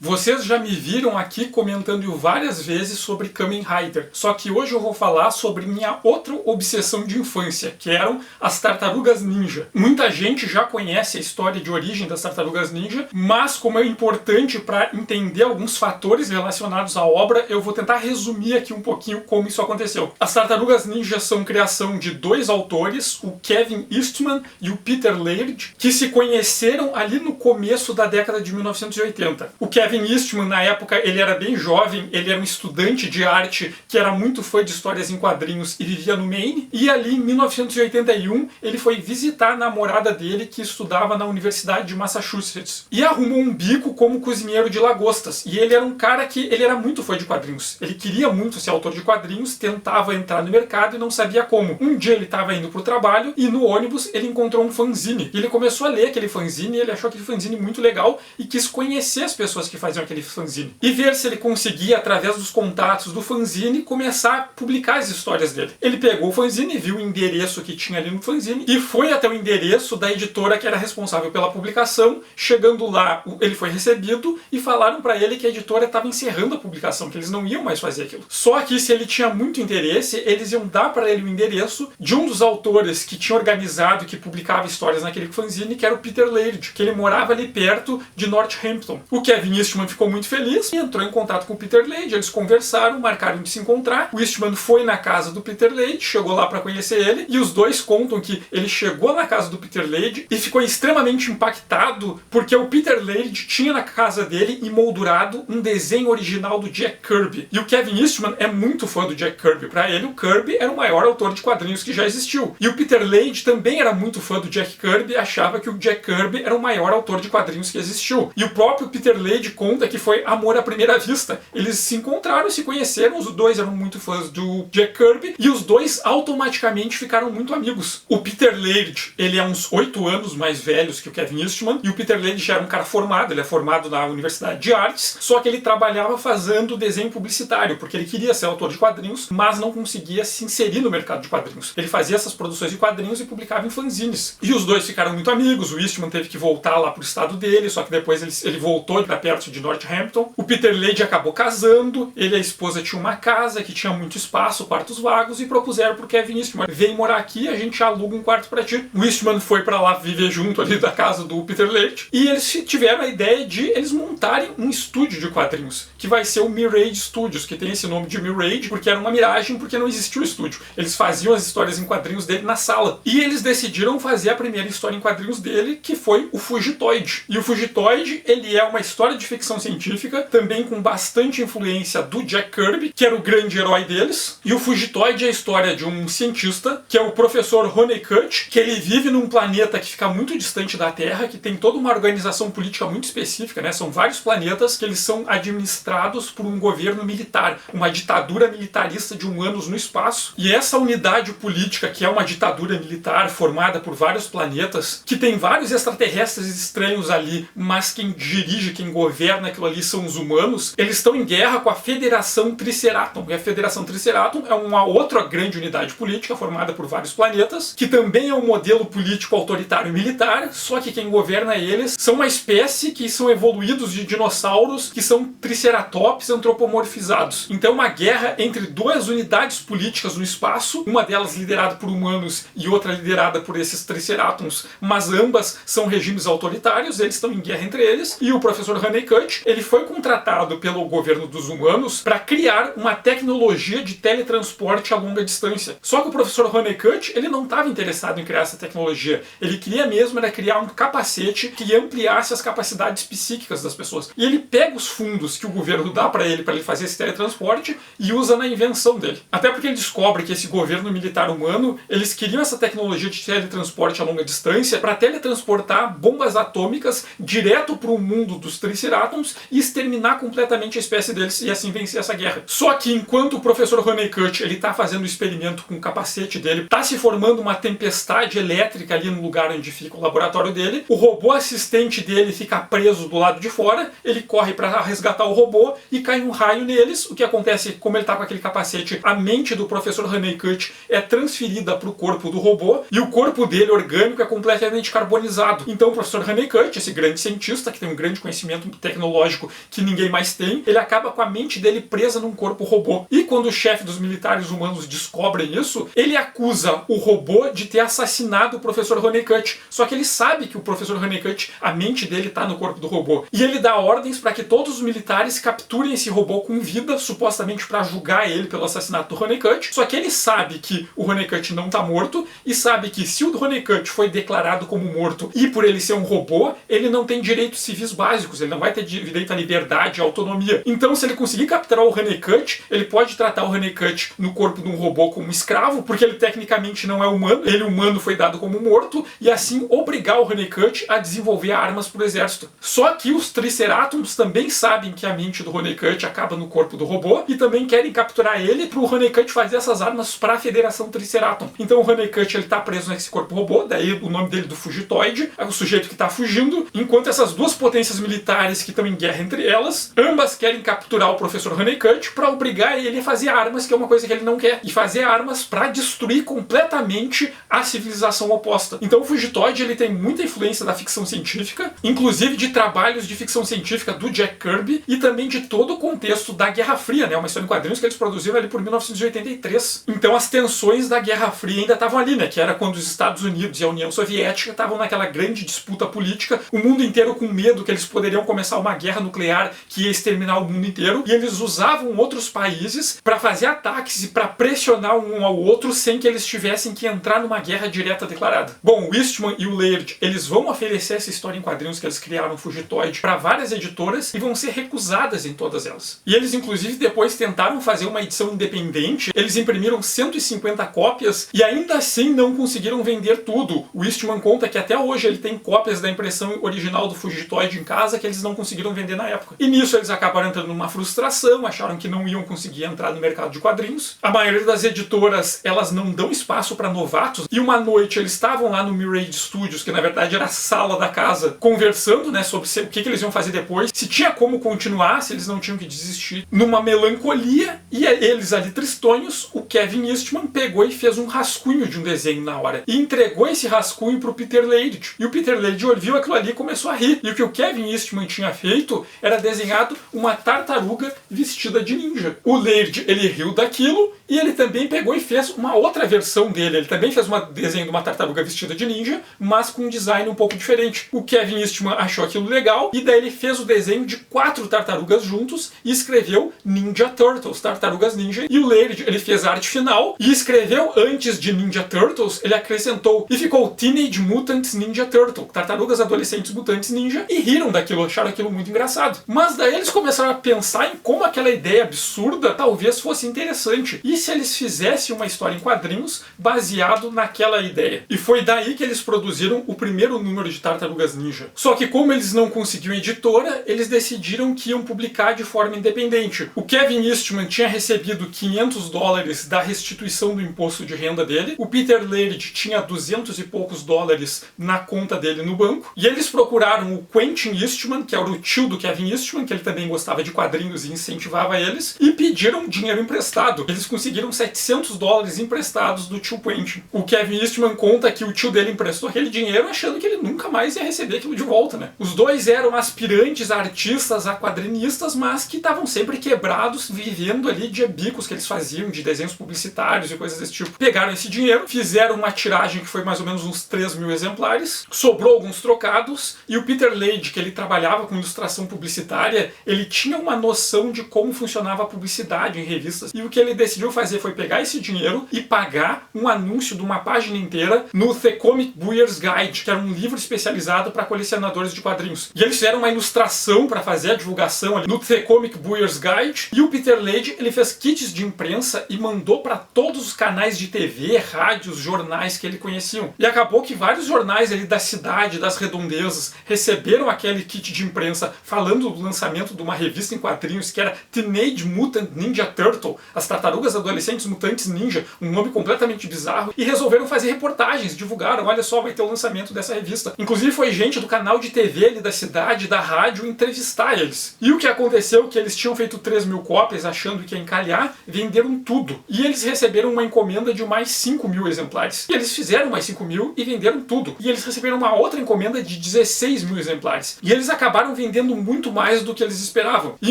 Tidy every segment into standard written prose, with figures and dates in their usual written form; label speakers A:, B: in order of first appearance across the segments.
A: Vocês já me viram aqui comentando várias vezes sobre Kamen Rider, só que hoje eu vou falar sobre minha outra obsessão de infância, que eram as Tartarugas Ninja. Muita gente já conhece a história de origem das Tartarugas Ninja, mas como é importante para entender alguns fatores relacionados à obra, eu vou tentar resumir aqui um pouquinho como isso aconteceu. As Tartarugas Ninja são criação de dois autores, o Kevin Eastman e o Peter Laird, que se conheceram ali no começo da década de 1980. O Kevin Eastman, na época, ele era bem jovem, ele era um estudante de arte que era muito fã de histórias em quadrinhos e vivia no Maine. E ali, em 1981, ele foi visitar a namorada dele que estudava na Universidade de Massachusetts. E arrumou um bico como cozinheiro de lagostas. E ele era um cara que ele era muito fã de quadrinhos. Ele queria muito ser autor de quadrinhos, tentava entrar no mercado e não sabia como. Um dia ele estava indo para o trabalho e no ônibus ele encontrou um fanzine. Ele começou a ler aquele fanzine e ele achou aquele fanzine muito legal e quis conhecer as pessoas que faziam aquele fanzine. E ver se ele conseguia, através dos contatos do fanzine, começar a publicar as histórias dele. Ele pegou o fanzine, viu o endereço que tinha ali no fanzine e foi até o endereço da editora que era responsável pela publicação. Chegando lá, ele foi recebido e falaram para ele que a editora estava encerrando a publicação, que eles não iam mais fazer aquilo. Só que se ele tinha muito interesse, eles iam dar para ele o endereço de um dos autores que tinha organizado e que publicava histórias naquele fanzine, que era o Peter Laird, que ele morava ali perto de Northampton. O Kevin Eastman ficou muito feliz e entrou em contato com o Peter Laird. Eles conversaram, marcaram de se encontrar. O Eastman foi na casa do Peter Laird, chegou lá para conhecer ele, e os dois contam que ele chegou na casa do Peter Laird e ficou extremamente impactado porque o Peter Laird tinha na casa dele emoldurado um desenho original do Jack Kirby. E o Kevin Eastman é muito fã do Jack Kirby. Para ele, o Kirby era o maior autor de quadrinhos que já existiu. E o Peter Laird também era muito fã do Jack Kirby, achava que o Jack Kirby era o maior autor de quadrinhos que existiu. E o próprio Peter Laird conta que foi amor à primeira vista. Eles se encontraram, se conheceram, os dois eram muito fãs do Jack Kirby e os dois automaticamente ficaram muito amigos. O Peter Laird, ele é uns 8 anos mais velhos que o Kevin Eastman, e o Peter Laird já era um cara formado, ele é formado na Universidade de Artes, só que ele trabalhava fazendo desenho publicitário, porque ele queria ser autor de quadrinhos, mas não conseguia se inserir no mercado de quadrinhos. Ele fazia essas produções de quadrinhos e publicava em fanzines. E os dois ficaram muito amigos, o Eastman teve que voltar lá pro estado dele, só que depois ele voltou para perto de Northampton. O Peter Laird acabou casando, ele e a esposa tinham uma casa que tinha muito espaço, quartos vagos, e propuseram pro Kevin Eastman: vem morar aqui, a gente aluga um quarto para ti. O Eastman foi para lá viver junto ali da casa do Peter Laird, e eles tiveram a ideia de eles montarem um estúdio de quadrinhos, que vai ser o Mirage Studios, que tem esse nome de Mirage porque era uma miragem, porque não existia o estúdio. Eles faziam as histórias em quadrinhos dele na sala. E eles decidiram fazer a primeira história em quadrinhos dele, que foi o Fugitoid. E o Fugitoid, ele é uma história de ficção científica, também com bastante influência do Jack Kirby, que era o grande herói deles. E o Fugitoid é a história de um cientista, que é o professor Honeycutt, que ele vive num planeta que fica muito distante da Terra, que tem toda uma organização política muito específica, né? São vários planetas que eles são administrados por um governo militar, uma ditadura militarista de humanos no espaço. E essa unidade política, que é uma ditadura militar formada por vários planetas, que tem vários extraterrestres estranhos ali, mas quem dirige, quem governa aquilo ali são os humanos, eles estão em guerra com a Federação Triceraton. E a Federação Triceraton é uma outra grande unidade política formada por vários planetas, que também é um modelo político autoritário e militar, só que quem governa eles são uma espécie que são evoluídos de dinossauros que são triceratops antropomorfizados. Então uma guerra entre duas unidades políticas no espaço, uma delas liderada por humanos e outra liderada por esses triceratons, mas ambas são regimes autoritários, eles estão em guerra entre eles, e o professor Honeycutt, ele foi contratado pelo governo dos humanos para criar uma tecnologia de teletransporte a longa distância. Só que o professor Honeycutt, ele não estava interessado em criar essa tecnologia. Ele queria mesmo era criar um capacete que ampliasse as capacidades psíquicas das pessoas. E ele pega os fundos que o governo dá para ele fazer esse teletransporte e usa na invenção dele. Até porque ele descobre que esse governo militar humano, eles queriam essa tecnologia de teletransporte a longa distância para teletransportar bombas atômicas direto para o mundo dos Triceratons e exterminar completamente a espécie deles e assim vencer essa guerra. Só que enquanto o professor Honeycutt ele tá fazendo o experimento com o capacete dele, tá se formando uma tempestade elétrica ali no lugar onde fica o laboratório dele, o robô assistente dele fica preso do lado de fora, ele corre para resgatar o robô e cai um raio neles. O que acontece, como ele tá com aquele capacete, a mente do professor Honeycutt é transferida para o corpo do robô e o corpo dele, orgânico, é completamente carbonizado. Então o professor Honeycutt, esse grande cientista que tem um grande conhecimento tecnológico que ninguém mais tem, ele acaba com a mente dele presa num corpo robô. E quando o chefe dos militares humanos descobrem isso, ele acusa o robô de ter assassinado o professor Honeycutt. Só que ele sabe que o professor Honeycutt, a mente dele tá no corpo do robô. E ele dá ordens para que todos os militares capturem esse robô com vida, supostamente para julgar ele pelo assassinato do Honeycutt. Só que ele sabe que o Honeycutt não tá morto e sabe que se o Honeycutt foi declarado como morto e por ele ser um robô, ele não tem direitos civis básicos, ele não vai ter direito à liberdade, à autonomia. Então, se ele conseguir capturar o Honeycutt, ele pode tratar o Honeycutt no corpo de um robô como escravo, porque ele tecnicamente não é humano, ele humano foi dado como morto, e assim obrigar o Honeycutt a desenvolver armas para o exército. Só que os Triceratops também sabem que a mente do Honeycutt acaba no corpo do robô e também querem capturar ele para o Honeycutt fazer essas armas para a Federação Triceratops. Então o Honeycutt ele tá preso nesse corpo robô, daí o nome dele do Fugitoide, é o sujeito que está fugindo, enquanto essas duas potências militares que estão em guerra entre elas, ambas querem capturar o professor Honeycutt para obrigar ele a fazer armas, que é uma coisa que ele não quer, e fazer armas para destruir completamente a civilização oposta. Então o Fugitoide ele tem muita influência da ficção científica, inclusive de trabalhos de ficção científica do Jack Kirby e também de todo o contexto da Guerra Fria, né? Uma história em quadrinhos que eles produziram ali por 1983. Então as tensões da Guerra Fria ainda estavam ali, né? Que era quando os Estados Unidos e a União Soviética estavam naquela grande disputa política, o mundo inteiro com medo que eles poderiam começar uma guerra nuclear que ia exterminar o mundo inteiro, e eles usavam outros países para fazer ataques e para pressionar um ao outro sem que eles tivessem que entrar numa guerra direta declarada. Bom, o Eastman e o Laird, eles vão oferecer essa história em quadrinhos que eles criaram, o Fugitoide, para várias editoras e vão ser recusadas em todas elas. E eles, inclusive, depois tentaram fazer uma edição independente, eles imprimiram 150 cópias e ainda assim não conseguiram vender tudo. O Eastman conta que até hoje ele tem cópias da impressão original do Fugitoide em casa que eles não conseguiram vender na época. E nisso eles acabaram entrando numa frustração, acharam que não iam conseguir entrar no mercado de quadrinhos. A maioria das editoras, elas não dão espaço para novatos, e uma noite eles estavam lá no Mirage Studios, que na verdade era a sala da casa, conversando, né, sobre o que eles iam fazer depois, se tinha como continuar, se eles não tinham que desistir, numa melancolia, e eles ali tristonhos, o Kevin Eastman pegou e fez um rascunho de um desenho na hora, e entregou esse rascunho pro Peter Laird, e o Peter Laird viu aquilo ali e começou a rir, e o que o Kevin Eastman tinha feito era desenhado uma tartaruga vestida de ninja. O Laird, ele riu daquilo, e ele também pegou e fez uma outra versão dele, ele também fez um desenho de uma tartaruga vestida de ninja, mas com um design um pouco diferente. O Kevin Eastman achou aquilo legal, e daí ele fez o desenho de 4 tartarugas juntos, e escreveu Ninja Turtles, Tartarugas Ninja, e o Laird, ele fez a arte final, e escreveu antes de Ninja Turtles, ele acrescentou, e ficou Teenage Mutant Ninja Turtle, Tartarugas Adolescentes Mutantes Ninja, e riram daquilo, acharam aquilo muito engraçado. Mas daí eles começaram a pensar em como aquela ideia absurda talvez fosse interessante, e se eles fizessem uma história em quadrinhos baseado naquela ideia. E foi daí que eles produziram o primeiro número de Tartarugas Ninja. Só que como eles não conseguiam editora, eles decidiram que iam publicar de forma independente. O Kevin Eastman tinha recebido $500 da restituição do imposto de renda dele, o Peter Laird tinha 200 e poucos dólares na conta dele no banco, e eles procuraram o Quentin Eastman, que era o tio do Kevin Eastman, que ele também gostava de quadrinhos e incentivava eles, e pediram dinheiro emprestado. Eles conseguiram $700 emprestados do tio Quentin. O Kevin Eastman conta que o tio dele emprestou aquele dinheiro achando que ele nunca mais ia receber aquilo de volta, né? Os dois eram aspirantes a artistas, a quadrinistas, mas que estavam sempre quebrados, vivendo ali de bicos que eles faziam, de desenhos publicitários e coisas desse tipo. Pegaram esse dinheiro, fizeram uma tiragem que foi mais ou menos uns 3.000 exemplares, sobrou alguns trocados, e o Peter Laird, que ele trabalhava com ilustração publicitária, ele tinha uma noção de como funcionava a publicidade em revistas, e o que ele decidiu fazer foi pegar esse dinheiro e pagar um anúncio de uma página inteira no The Comic Buyer's Guide, que era um livro especializado para colecionadores de quadrinhos. E eles fizeram uma ilustração para fazer a divulgação ali no The Comic Buyer's Guide, e o Peter Laird, ele fez kits de imprensa e mandou para todos os canais de TV, rádios, jornais que ele conheciam. E acabou que vários jornais ali da cidade, das redondezas, receberam aquele kit de imprensa falando do lançamento de uma revista em quadrinhos que era Teenage Mutant Ninja Turtle, as Tartarugas Adolescentes Mutantes Ninja, um nome completamente bizarro, e resolveram fazer reportagens, divulgaram, olha só, vai ter o lançamento dessa revista. Inclusive foi gente do canal de TV ali da cidade, da rádio, entrevistar eles. E o que aconteceu é que eles tinham feito 3.000 cópias achando que ia encalhar, venderam tudo. E eles receberam uma encomenda de mais 5.000 exemplares. E eles fizeram mais 5.000 e venderam tudo. E eles receberam uma outra encomenda de 16.000 exemplares. E eles acabaram vendendo muito mais do que eles esperavam. E,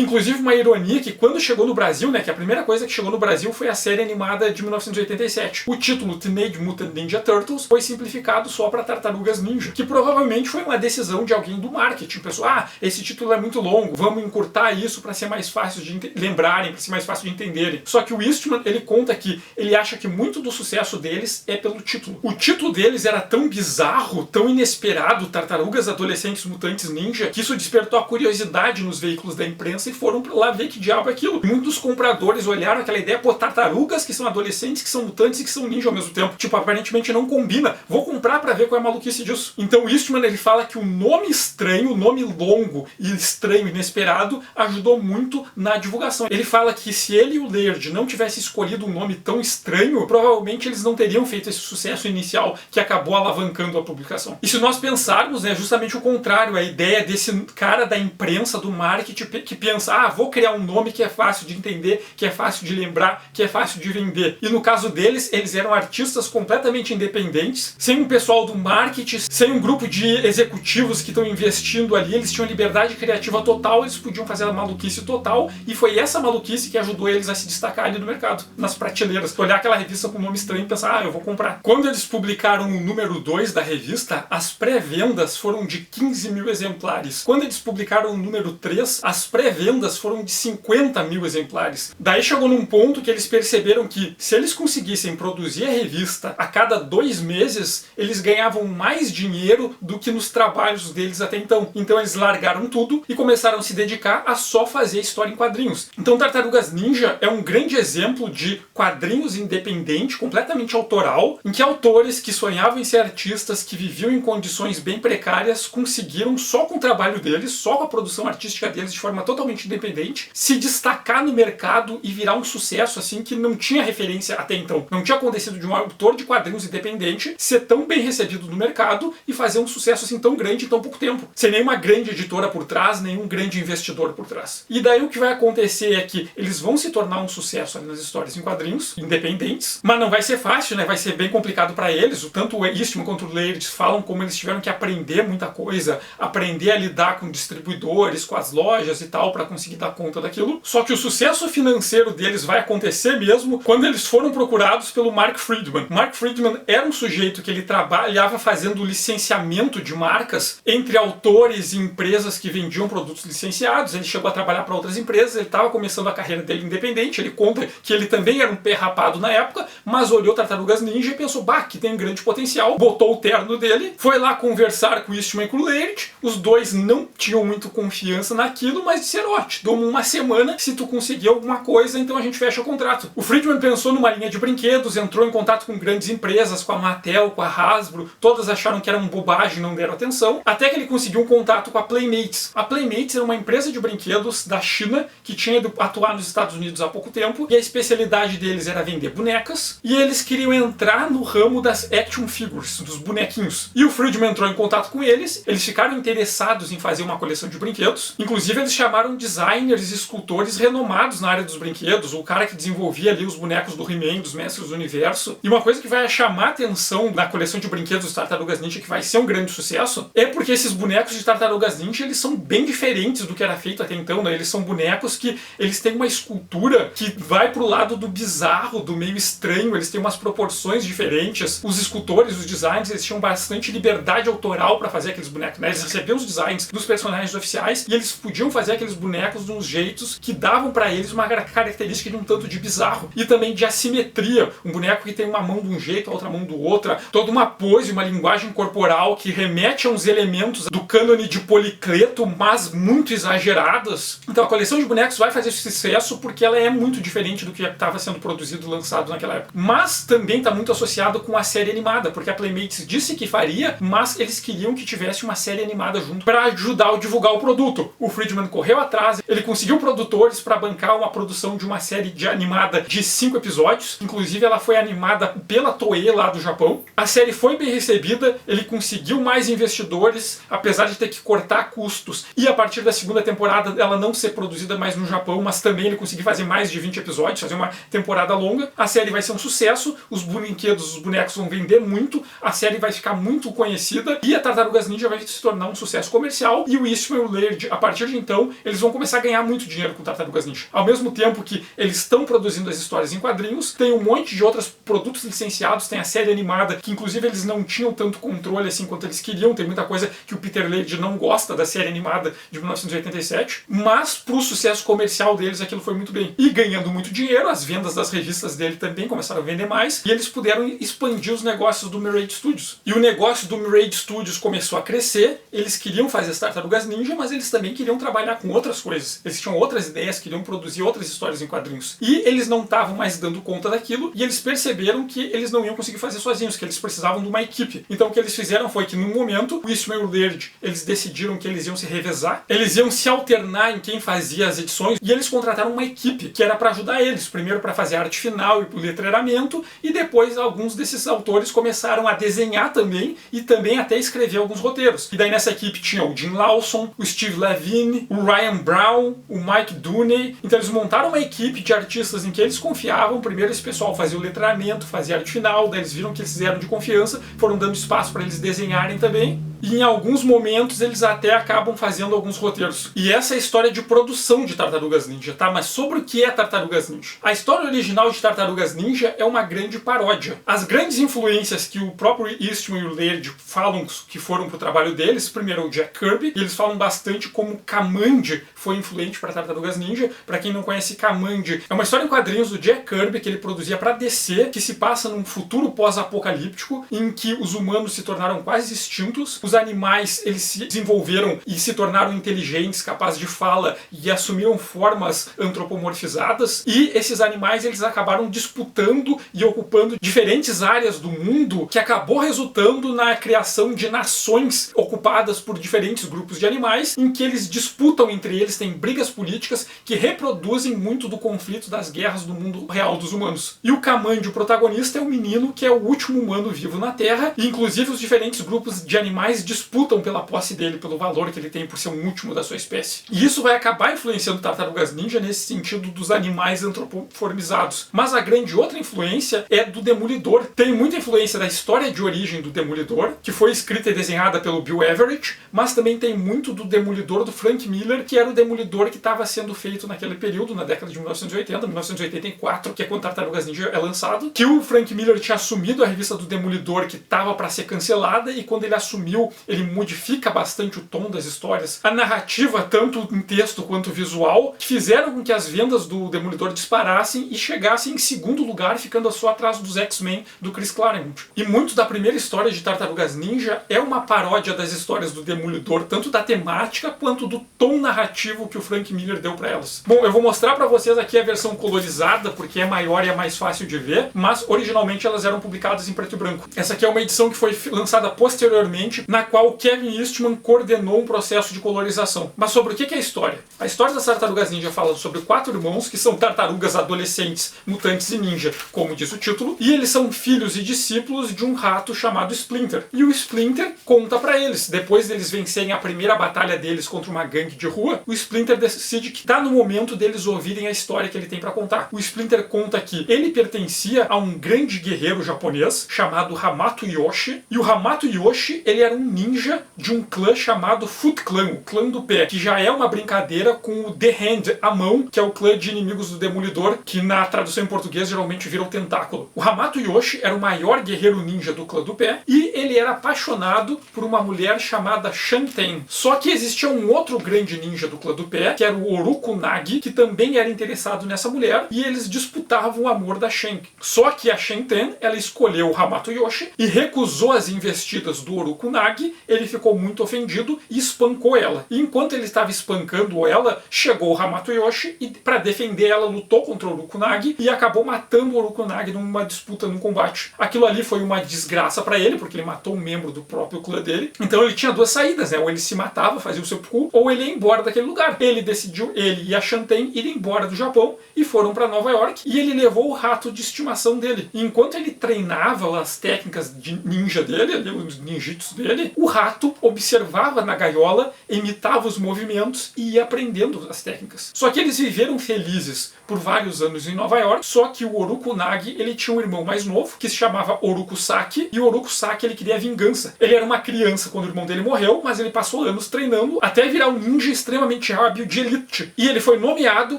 A: inclusive, uma ironia que quando chegou no Brasil, né, que a primeira coisa que chegou no Brasil foi a série animada de 1987. O título Teenage Mutant Ninja Turtles foi simplificado só para Tartarugas Ninja, que provavelmente foi uma decisão de alguém do marketing. Pensou, esse título é muito longo, vamos encurtar isso para ser mais fácil de lembrarem, para ser mais fácil de entenderem. Só que o Eastman, ele conta que ele acha que muito do sucesso deles é pelo título. O título deles era tão bizarro, tão inesperado, Tartarugas Adolescentes Mutantes Ninja, que isso despertou a curiosidade nos veículos da imprensa e foram lá ver que diabo é aquilo. E muitos compradores olharam aquela ideia, tartarugas que são adolescentes, que são mutantes e que são ninja ao mesmo tempo. Tipo, aparentemente não combina. Vou comprar pra ver qual é a maluquice disso. Então o Eastman, ele fala que o nome estranho, o nome longo e estranho, inesperado, ajudou muito na divulgação. Ele fala que se ele e o Laird não tivessem escolhido um nome tão estranho, provavelmente eles não teriam feito esse sucesso inicial que acabou alavancando a publicação. E se nós pensarmos, é justamente o contrário, a ideia desse cara da imprensa, do marketing, que pensa, vou criar um nome que é fácil de entender, que é fácil de lembrar, que é fácil de vender. E no caso deles, eles eram artistas completamente independentes, sem um pessoal do marketing, sem um grupo de executivos que estão investindo ali, eles tinham liberdade criativa total, eles podiam fazer a maluquice total, e foi essa maluquice que ajudou eles a se destacar ali no mercado, nas prateleiras. Olhar aquela revista com nome estranho e pensar, eu vou comprar. Quando eles publicaram o número 2 da revista, as pré-vendas foram de 15 mil exemplares. Quando eles publicaram o número 3, as pré-vendas foram de 50 mil exemplares. Daí chegou num ponto que eles perceberam que se eles conseguissem produzir a revista a cada 2 meses, eles ganhavam mais dinheiro do que nos trabalhos deles até então. Então eles largaram tudo e começaram a se dedicar a só fazer história em quadrinhos. Então Tartarugas Ninja é um grande exemplo de quadrinhos independente, completamente autoral, em que autores que sonhavam em ser artistas, que viviam em condições bem precárias, conseguiram só com o trabalho deles, só com a produção artística deles de forma totalmente independente, se destacar no mercado e virar um sucesso assim que não tinha referência até então. Não tinha acontecido de um autor de quadrinhos independente ser tão bem recebido no mercado e fazer um sucesso assim tão grande em tão pouco tempo. Sem nenhuma grande editora por trás, nenhum grande investidor por trás. E daí o que vai acontecer é que eles vão se tornar um sucesso ali nas histórias em quadrinhos, independentes, mas não vai ser fácil, né? Vai ser bem complicado para eles. Tanto o Eastman quanto o Laird falam como eles tiveram que aprender muita coisa, aprender a lidar com distribuidores, com as lojas e tal, para conseguir dar conta daquilo. Só que o sucesso financeiro deles vai acontecer mesmo quando eles foram procurados pelo Mark Friedman. Mark Friedman era um sujeito que ele trabalhava fazendo licenciamento de marcas entre autores e empresas que vendiam produtos licenciados. Ele chegou a trabalhar para outras empresas, ele estava começando a carreira dele independente. Ele conta que ele também era um pé rapado na época, mas olhou Tartarugas Ninja e pensou, que tem grande potencial, botou o terno dele, foi lá conversar com o Eastman e com o Laird. Os dois não tinham muito confiança naquilo, mas disseram, te dou uma semana, se tu conseguir alguma coisa, então a gente fecha o contrato. O Friedman pensou numa linha de brinquedos, entrou em contato com grandes empresas, com a Mattel, com a Hasbro, todas acharam que era uma bobagem, não deram atenção, até que ele conseguiu um contato com a Playmates. A Playmates era uma empresa de brinquedos da China, que tinha ido atuar nos Estados Unidos há pouco tempo, e a especialidade deles era vender bonecas, e eles queriam entrar no ramo das action figures, dos bonequinhos. E o Friedman entrou em contato com eles ficaram interessados em fazer uma coleção de brinquedos, inclusive eles chamaram designers e escultores renomados na área dos brinquedos, o cara que desenvolvia ali os bonecos do He-Man, dos Mestres do Universo. E uma coisa que vai chamar a atenção na coleção de brinquedos dos Tartarugas Ninja, que vai ser um grande sucesso, é porque esses bonecos de Tartarugas Ninja, eles são bem diferentes do que era feito até então, né? Eles são bonecos que eles têm uma escultura que vai pro lado do bizarro, do meio estranho, eles têm umas proporções diferentes. Os escultores, os designers, eles tinham bastante liberdade autoral para fazer aqueles bonecos, né? Eles recebiam os designs dos personagens oficiais e eles podiam fazer aqueles bonecos de uns jeitos que davam para eles uma característica de um tanto de bizarro e também de assimetria. Um boneco que tem uma mão de um jeito, a outra mão do outro, toda uma pose, uma linguagem corporal que remete a uns elementos do cânone de Policleto, mas muito exageradas. Então a coleção de bonecos vai fazer sucesso porque ela é muito diferente do que estava sendo produzido e lançado naquela época. Mas também está muito associado com a série animada, porque a Playmates disse que faria, mas eles queriam que tivesse uma série animada junto para ajudar a divulgar o produto. O Friedman correu atrás, ele conseguiu produtores para bancar uma produção de uma série animada de 5 episódios, inclusive ela foi animada pela Toei lá do Japão. A série foi bem recebida, ele conseguiu mais investidores, apesar de ter que cortar custos, e a partir da segunda temporada ela não ser produzida mais no Japão, mas também ele conseguiu fazer mais de 20 episódios, fazer uma temporada longa. A série vai ser um sucesso, os brinquedos, os bonecos vão vender muito, a série vai ficar muito conhecida e a Tartarugas Ninja vai se tornar um sucesso comercial. E o Eastman e o Laird, a partir de então, eles vão começar a ganhar muito dinheiro com Tartarugas Ninja. Ao mesmo tempo que eles estão produzindo as histórias em quadrinhos, tem um monte de outros produtos licenciados, tem a série animada, que inclusive eles não tinham tanto controle assim quanto eles queriam, tem muita coisa que o Peter Laird não gosta da série animada de 1987, mas pro sucesso comercial deles aquilo foi muito bem. E ganhando muito dinheiro, as vendas das revistas dele também começaram a vender mais, e eles puderam expandir os negócios do Mirage Studios. E o negócio do Mirage Studios começou a crescer, eles queriam fazer as Tartarugas Ninja, mas eles também queriam trabalhar com outras coisas. Eles tinham outras ideias, queriam produzir outras histórias em quadrinhos. E eles não estavam mais dando conta daquilo, e eles perceberam que eles não iam conseguir fazer sozinhos, que eles precisavam de uma equipe. Então o que eles fizeram foi que, no momento, o Eastman e o Laird, eles decidiram que eles iam se revezar, eles iam se alternar em quem fazia as edições, e eles contrataram uma equipe que era para ajudar eles, primeiro para fazer a arte final e o letreiramento, e depois alguns desses autores começaram a desenhar também, e também até escrever alguns roteiros. E daí nessa equipe tinha o Jim Lawson, o Steve Levine, o Ryan Brown, o Mike Dooney. Então eles montaram uma equipe de artistas em que eles confiavam. Primeiro esse pessoal fazia o letramento, fazia a arte final, daí eles viram que eles eram de confiança, foram dando espaço para eles desenharem também. E em alguns momentos eles até acabam fazendo alguns roteiros. E essa é a história de produção de Tartarugas Ninja, tá? Mas sobre o que é Tartarugas Ninja? A história original de Tartarugas Ninja é uma grande paródia. As grandes influências que o próprio Eastman e o Laird falam que foram pro trabalho deles, primeiro o Jack Kirby, e eles falam bastante como Kamandi foi influente para Tartarugas Ninja. Para quem não conhece, Kamandi é uma história em quadrinhos do Jack Kirby que ele produzia para DC, que se passa num futuro pós-apocalíptico em que os humanos se tornaram quase extintos. Os animais, eles se desenvolveram e se tornaram inteligentes, capazes de fala e assumiram formas antropomorfizadas. E esses animais, eles acabaram disputando e ocupando diferentes áreas do mundo, que acabou resultando na criação de nações ocupadas por diferentes grupos de animais, em que eles disputam entre eles, têm brigas políticas que reproduzem muito do conflito das guerras do mundo real dos humanos. E o Kamandi, o protagonista, é um menino que é o último humano vivo na Terra, e inclusive os diferentes grupos de animais disputam pela posse dele, pelo valor que ele tem por ser um último da sua espécie. E isso vai acabar influenciando Tartarugas Ninja nesse sentido dos animais antropoformizados. Mas a grande outra influência é do Demolidor. Tem muita influência da história de origem do Demolidor, que foi escrita e desenhada pelo Bill Everett, mas também tem muito do Demolidor do Frank Miller, que era o Demolidor que estava sendo feito naquele período, na década de 1980, 1984, que é quando Tartarugas Ninja é lançado, que o Frank Miller tinha assumido a revista do Demolidor, que estava para ser cancelada, e quando ele assumiu, ele modifica bastante o tom das histórias, a narrativa, tanto em texto quanto visual, que fizeram com que as vendas do Demolidor disparassem e chegassem em segundo lugar, ficando só atrás dos X-Men do Chris Claremont. E muito da primeira história de Tartarugas Ninja é uma paródia das histórias do Demolidor, tanto da temática quanto do tom narrativo que o Frank Miller deu para elas. Bom, eu vou mostrar para vocês aqui a versão colorizada, porque é maior e é mais fácil de ver, mas originalmente elas eram publicadas em preto e branco. Essa aqui é uma edição que foi lançada posteriormente, na qual Kevin Eastman coordenou um processo de colorização. Mas sobre o que é a história? A história das Tartarugas Ninja fala sobre 4 irmãos que são tartarugas adolescentes, mutantes e ninja, como diz o título, e eles são filhos e discípulos de um rato chamado Splinter. E o Splinter conta pra eles, depois deles vencerem a primeira batalha deles contra uma gangue de rua, o Splinter decide que tá no momento deles ouvirem a história que ele tem pra contar. O Splinter conta que ele pertencia a um grande guerreiro japonês chamado Hamato Yoshi, e o Hamato Yoshi, ele era um ninja de um clã chamado Foot Clan, o clã do pé, que já é uma brincadeira com o The Hand, a mão, que é o clã de inimigos do Demolidor, que na tradução em português geralmente vira o tentáculo. O Hamato Yoshi era o maior guerreiro ninja do clã do pé, e ele era apaixonado por uma mulher chamada Shanten. Só que existia um outro grande ninja do clã do pé, que era o Orokunagi, que também era interessado nessa mulher, e eles disputavam o amor da Shen. Só que a Shanten, ela escolheu o Hamato Yoshi e recusou as investidas do Orokunagi. Ele ficou muito ofendido e espancou ela. E enquanto ele estava espancando ela, chegou o Hamato Yoshi e, para defender ela, lutou contra o Orokunagi e acabou matando o Orokunagi numa disputa, num combate. Aquilo ali foi uma desgraça para ele, porque ele matou um membro do próprio clã dele. Então ele tinha duas saídas, né? Ou ele se matava, fazia o seppuku, ou ele ia embora daquele lugar. Ele decidiu, ele e a Shanten, ir embora do Japão e foram para Nova York, e ele levou o rato de estimação dele. E enquanto ele treinava as técnicas de ninja dele, os ninjitsus dele, nome, o rato observava na gaiola, imitava os movimentos e ia aprendendo as técnicas. Só que eles viveram felizes por vários anos em Nova York, só que o Orokunagi, ele tinha um irmão mais novo, que se chamava Orokusaki, e o Orokusaki, ele queria vingança. Ele era uma criança quando o irmão dele morreu, mas ele passou anos treinando até virar um ninja extremamente hábil de elite. E ele foi nomeado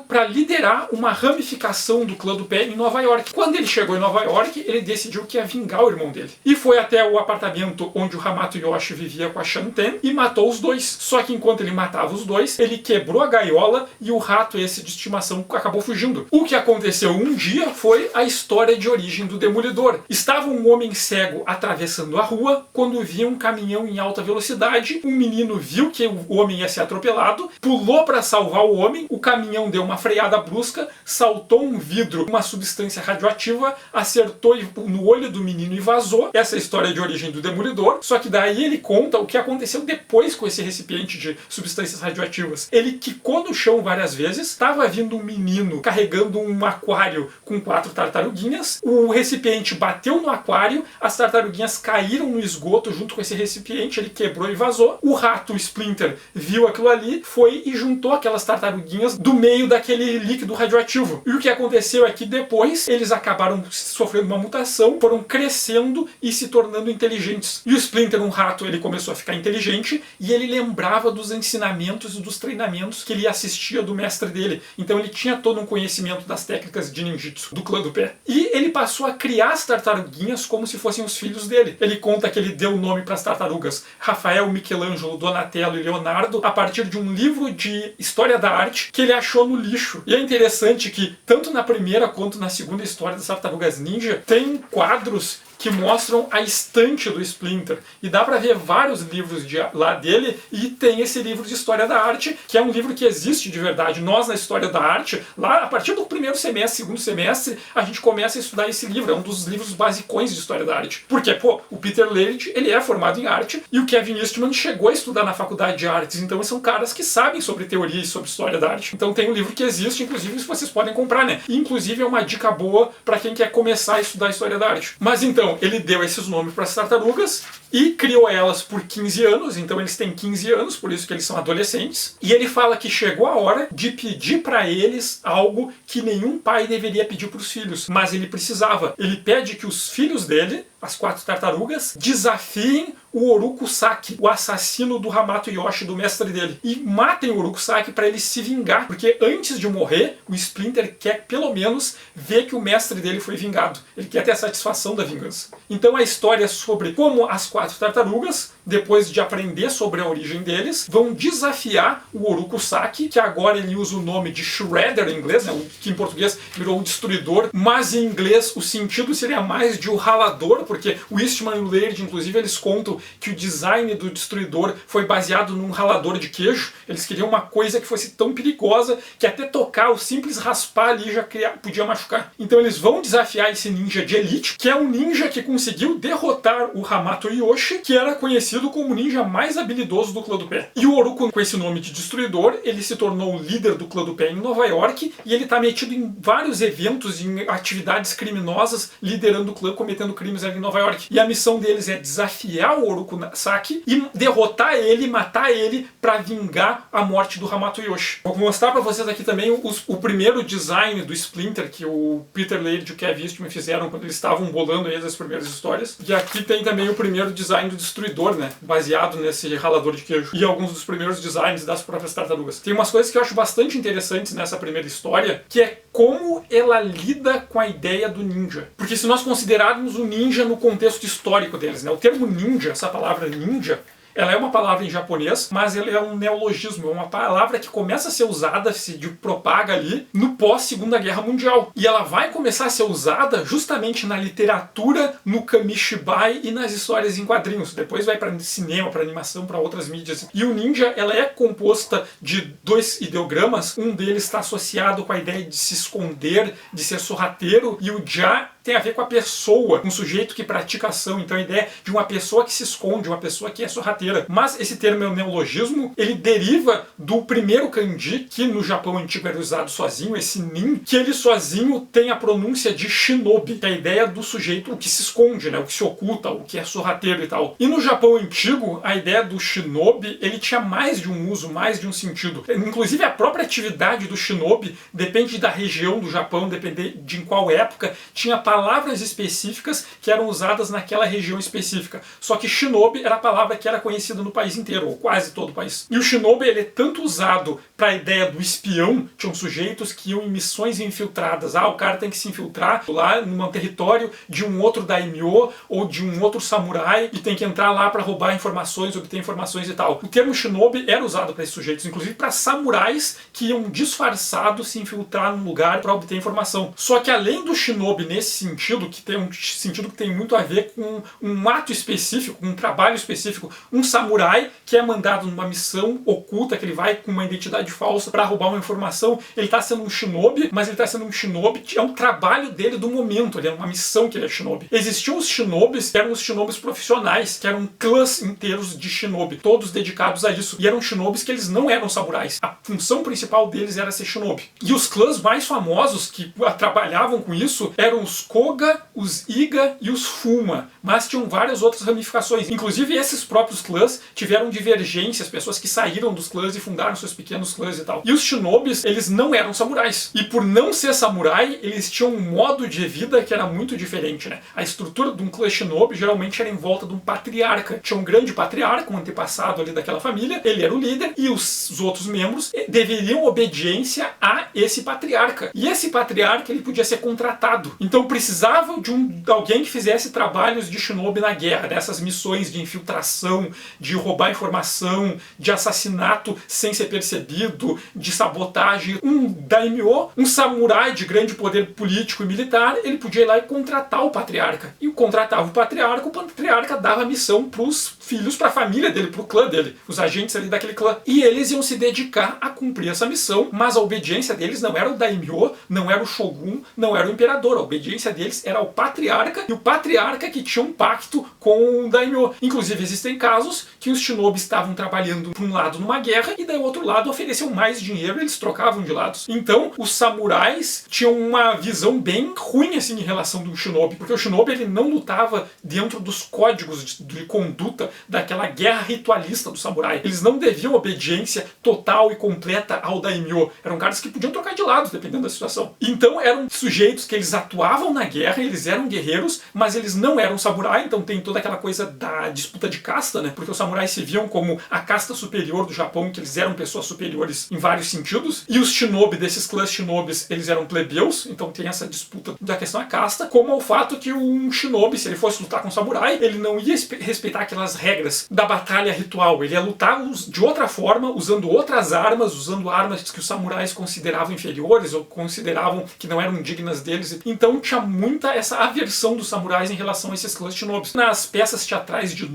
A: para liderar uma ramificação do clã do pé em Nova York. Quando ele chegou em Nova York, ele decidiu que ia vingar o irmão dele. E foi até o apartamento onde o Hamato Yoshi vivia com a Shanten e matou os dois. Só que enquanto ele matava os dois, ele quebrou a gaiola e o rato esse de estimação acabou fugindo. O que aconteceu um dia foi a história de origem do Demolidor. Estava um homem cego atravessando a rua quando viu um caminhão em alta velocidade. Um menino viu que o homem ia ser atropelado, pulou para salvar o homem, o caminhão deu uma freada brusca, saltou um vidro, uma substância radioativa, acertou no olho do menino e vazou. Essa é a história de origem do Demolidor, só que daí ele conta o que aconteceu depois com esse recipiente de substâncias radioativas. Ele quicou no chão várias vezes, estava vindo um menino carregando um aquário com 4 tartaruguinhas, o recipiente bateu no aquário, as tartaruguinhas caíram no esgoto junto com esse recipiente, ele quebrou e vazou. O rato Splinter viu aquilo ali, foi e juntou aquelas tartaruguinhas do meio daquele líquido radioativo. E o que aconteceu é que depois eles acabaram sofrendo uma mutação, foram crescendo e se tornando inteligentes. E o Splinter, um rato, ele começou a ficar inteligente e ele lembrava dos ensinamentos e dos treinamentos que ele assistia do mestre dele. Então ele tinha todo um conhecimento das técnicas de ninjitsu do clã do pé. E ele passou a criar as tartaruguinhas como se fossem os filhos dele. Ele conta que ele deu o nome para as tartarugas Rafael, Michelangelo, Donatello e Leonardo a partir de um livro de história da arte que ele achou no lixo. E é interessante que tanto na primeira quanto na segunda história das Tartarugas Ninja tem quadros que mostram a estante do Splinter. E dá pra ver vários livros lá dele, e tem esse livro de História da Arte, que é um livro que existe de verdade. Nós, na História da Arte, lá a partir do primeiro semestre, segundo semestre, a gente começa a estudar esse livro. É um dos livros basicões de História da Arte. Porque, pô, o Peter Laird, ele é formado em arte, e o Kevin Eastman chegou a estudar na Faculdade de Artes. Então são caras que sabem sobre teoria e sobre História da Arte. Então tem um livro que existe, inclusive, vocês podem comprar, né? E, inclusive, é uma dica boa pra quem quer começar a estudar História da Arte. Mas então, ele deu esses nomes para as tartarugas e criou elas por 15 anos, então eles têm 15 anos, por isso que eles são adolescentes. E ele fala que chegou a hora de pedir para eles algo que nenhum pai deveria pedir para os filhos, mas ele precisava. Ele pede que os filhos dele, as 4 tartarugas, desafiem o Orokusaki, o assassino do Hamato Yoshi, do mestre dele, e matem o Orokusaki para ele se vingar, porque antes de morrer, o Splinter quer pelo menos ver que o mestre dele foi vingado. Ele quer ter a satisfação da vingança. Então a história é sobre como as 4 tartarugas, depois de aprender sobre a origem deles, vão desafiar o Orokusaki, que agora ele usa o nome de Shredder em inglês, né, que em português virou o destruidor, mas em inglês o sentido seria mais de o ralador, porque o Eastman e o Laird, inclusive, eles contam que o design do destruidor foi baseado num ralador de queijo. Eles queriam uma coisa que fosse tão perigosa que até tocar, o simples raspar ali já podia machucar. Então eles vão desafiar esse ninja de elite, que é um ninja que conseguiu derrotar o Hamato Yoshi, que era conhecido como o ninja mais habilidoso do clã do pé. E o Oroku, com esse nome de destruidor, ele se tornou o líder do clã do pé em Nova York, e ele está metido em vários eventos, em atividades criminosas, liderando o clã, cometendo crimes ali em Nova York. E a missão deles é desafiar o Orokusaki e derrotar ele, matar ele, para vingar a morte do Hamato Yoshi. Vou mostrar para vocês aqui também o primeiro design do Splinter que o Peter Laird e o Kevin Eastman fizeram quando eles estavam bolando aí as primeiras histórias. E aqui tem também o primeiro design do Destruidor, né? Baseado nesse ralador de queijo. E alguns dos primeiros designs das próprias tartarugas. Tem umas coisas que eu acho bastante interessantes nessa primeira história, que é como ela lida com a ideia do ninja. Porque se nós considerarmos o ninja no contexto histórico deles, né? O termo ninja, essa palavra ninja, ela é uma palavra em japonês, mas ela é um neologismo, é uma palavra que começa a ser usada, se propaga ali, no pós-Segunda Guerra Mundial. E ela vai começar a ser usada justamente na literatura, no kamishibai e nas histórias em quadrinhos. Depois vai para cinema, para animação, para outras mídias. E o ninja, ela é composta de 2 ideogramas. Um deles está associado com a ideia de se esconder, de ser sorrateiro, e o ja tem a ver com a pessoa, um sujeito que pratica ação, então a ideia de uma pessoa que se esconde, uma pessoa que é sorrateira. Mas esse termo é um neologismo, ele deriva do primeiro kanji, que no Japão antigo era usado sozinho, esse nin, que ele sozinho tem a pronúncia de shinobi, que é a ideia do sujeito, o que se esconde, né, o que se oculta, o que é sorrateiro e tal. E no Japão antigo, a ideia do shinobi, ele tinha mais de um uso, mais de um sentido. Inclusive a própria atividade do shinobi depende da região do Japão, depende de em qual época, tinha palavras específicas que eram usadas naquela região específica. Só que shinobi era a palavra que era conhecida no país inteiro, ou quase todo o país. E o shinobi, ele é tanto usado para a ideia do espião, tinham sujeitos que iam em missões infiltradas. O cara tem que se infiltrar lá num território de um outro daimyo ou de um outro samurai e tem que entrar lá para roubar informações, obter informações e tal. O termo shinobi era usado para esses sujeitos, inclusive para samurais que iam disfarçados se infiltrar num lugar para obter informação. Só que além do shinobi nesse sentido, que tem um sentido que tem muito a ver com um ato específico, um trabalho específico, um samurai que é mandado numa missão oculta, que ele vai com uma identidade falsa para roubar uma informação, ele está sendo um shinobi, mas ele está sendo um shinobi que é um trabalho dele do momento, ele é uma missão que ele é shinobi. Existiam os shinobis, que eram os shinobis profissionais, que eram clãs inteiros de shinobi, todos dedicados a isso. E eram shinobis que eles não eram samurais. A função principal deles era ser shinobi. E os clãs mais famosos que trabalhavam com isso eram os Koga, os Iga e os Fuma. Mas tinham várias outras ramificações. Inclusive esses próprios clãs tiveram divergências, pessoas que saíram dos clãs e fundaram seus pequenos clãs e tal. E os shinobis, eles não eram samurais. E por não ser samurai, eles tinham um modo de vida que era muito diferente, né? A estrutura de um clã shinobi geralmente era em volta de um patriarca. Tinha um grande patriarca, um antepassado ali daquela família, ele era o líder, e os outros membros deveriam obediência a esse patriarca. E esse patriarca, ele podia ser contratado. Então precisava de alguém que fizesse trabalhos de shinobi na guerra, dessas missões de infiltração, de roubar informação, de assassinato sem ser percebido, de sabotagem. Um daimyo, um samurai de grande poder político e militar, ele podia ir lá e contratar o patriarca. E contratava o patriarca dava a missão pros filhos, pra família dele, pro clã dele, os agentes ali daquele clã. E eles iam se dedicar a cumprir essa missão, mas a obediência deles não era o daimyo, não era o shogun, não era o imperador. A obediência deles era o patriarca, e o patriarca que tinha um pacto com o daimyo. Inclusive existem casos que os shinobis estavam trabalhando por um lado numa guerra e do outro lado ofereciam mais dinheiro e eles trocavam de lados. Então os samurais tinham uma visão bem ruim assim em relação do shinobi, porque o shinobi ele não lutava dentro dos códigos de conduta daquela guerra ritualista do samurai. Eles não deviam obediência total e completa ao daimyo. Eram caras que podiam trocar de lados dependendo da situação. Então eram sujeitos que eles atuavam na guerra, eles eram guerreiros, mas eles não eram samurai, então tem toda aquela coisa da disputa de casta, né? Porque os samurais se viam como a casta superior do Japão, que eles eram pessoas superiores em vários sentidos, e os shinobi desses clãs shinobis, eles eram plebeus, então tem essa disputa da questão da casta, como ao fato que um shinobi, se ele fosse lutar com um samurai, ele não ia respeitar aquelas regras da batalha ritual, ele ia lutar de outra forma, usando outras armas, usando armas que os samurais consideravam inferiores ou consideravam que não eram dignas deles. Então tinha muita essa aversão dos samurais em relação a esses clãs shinobis. Nas peças teatrais de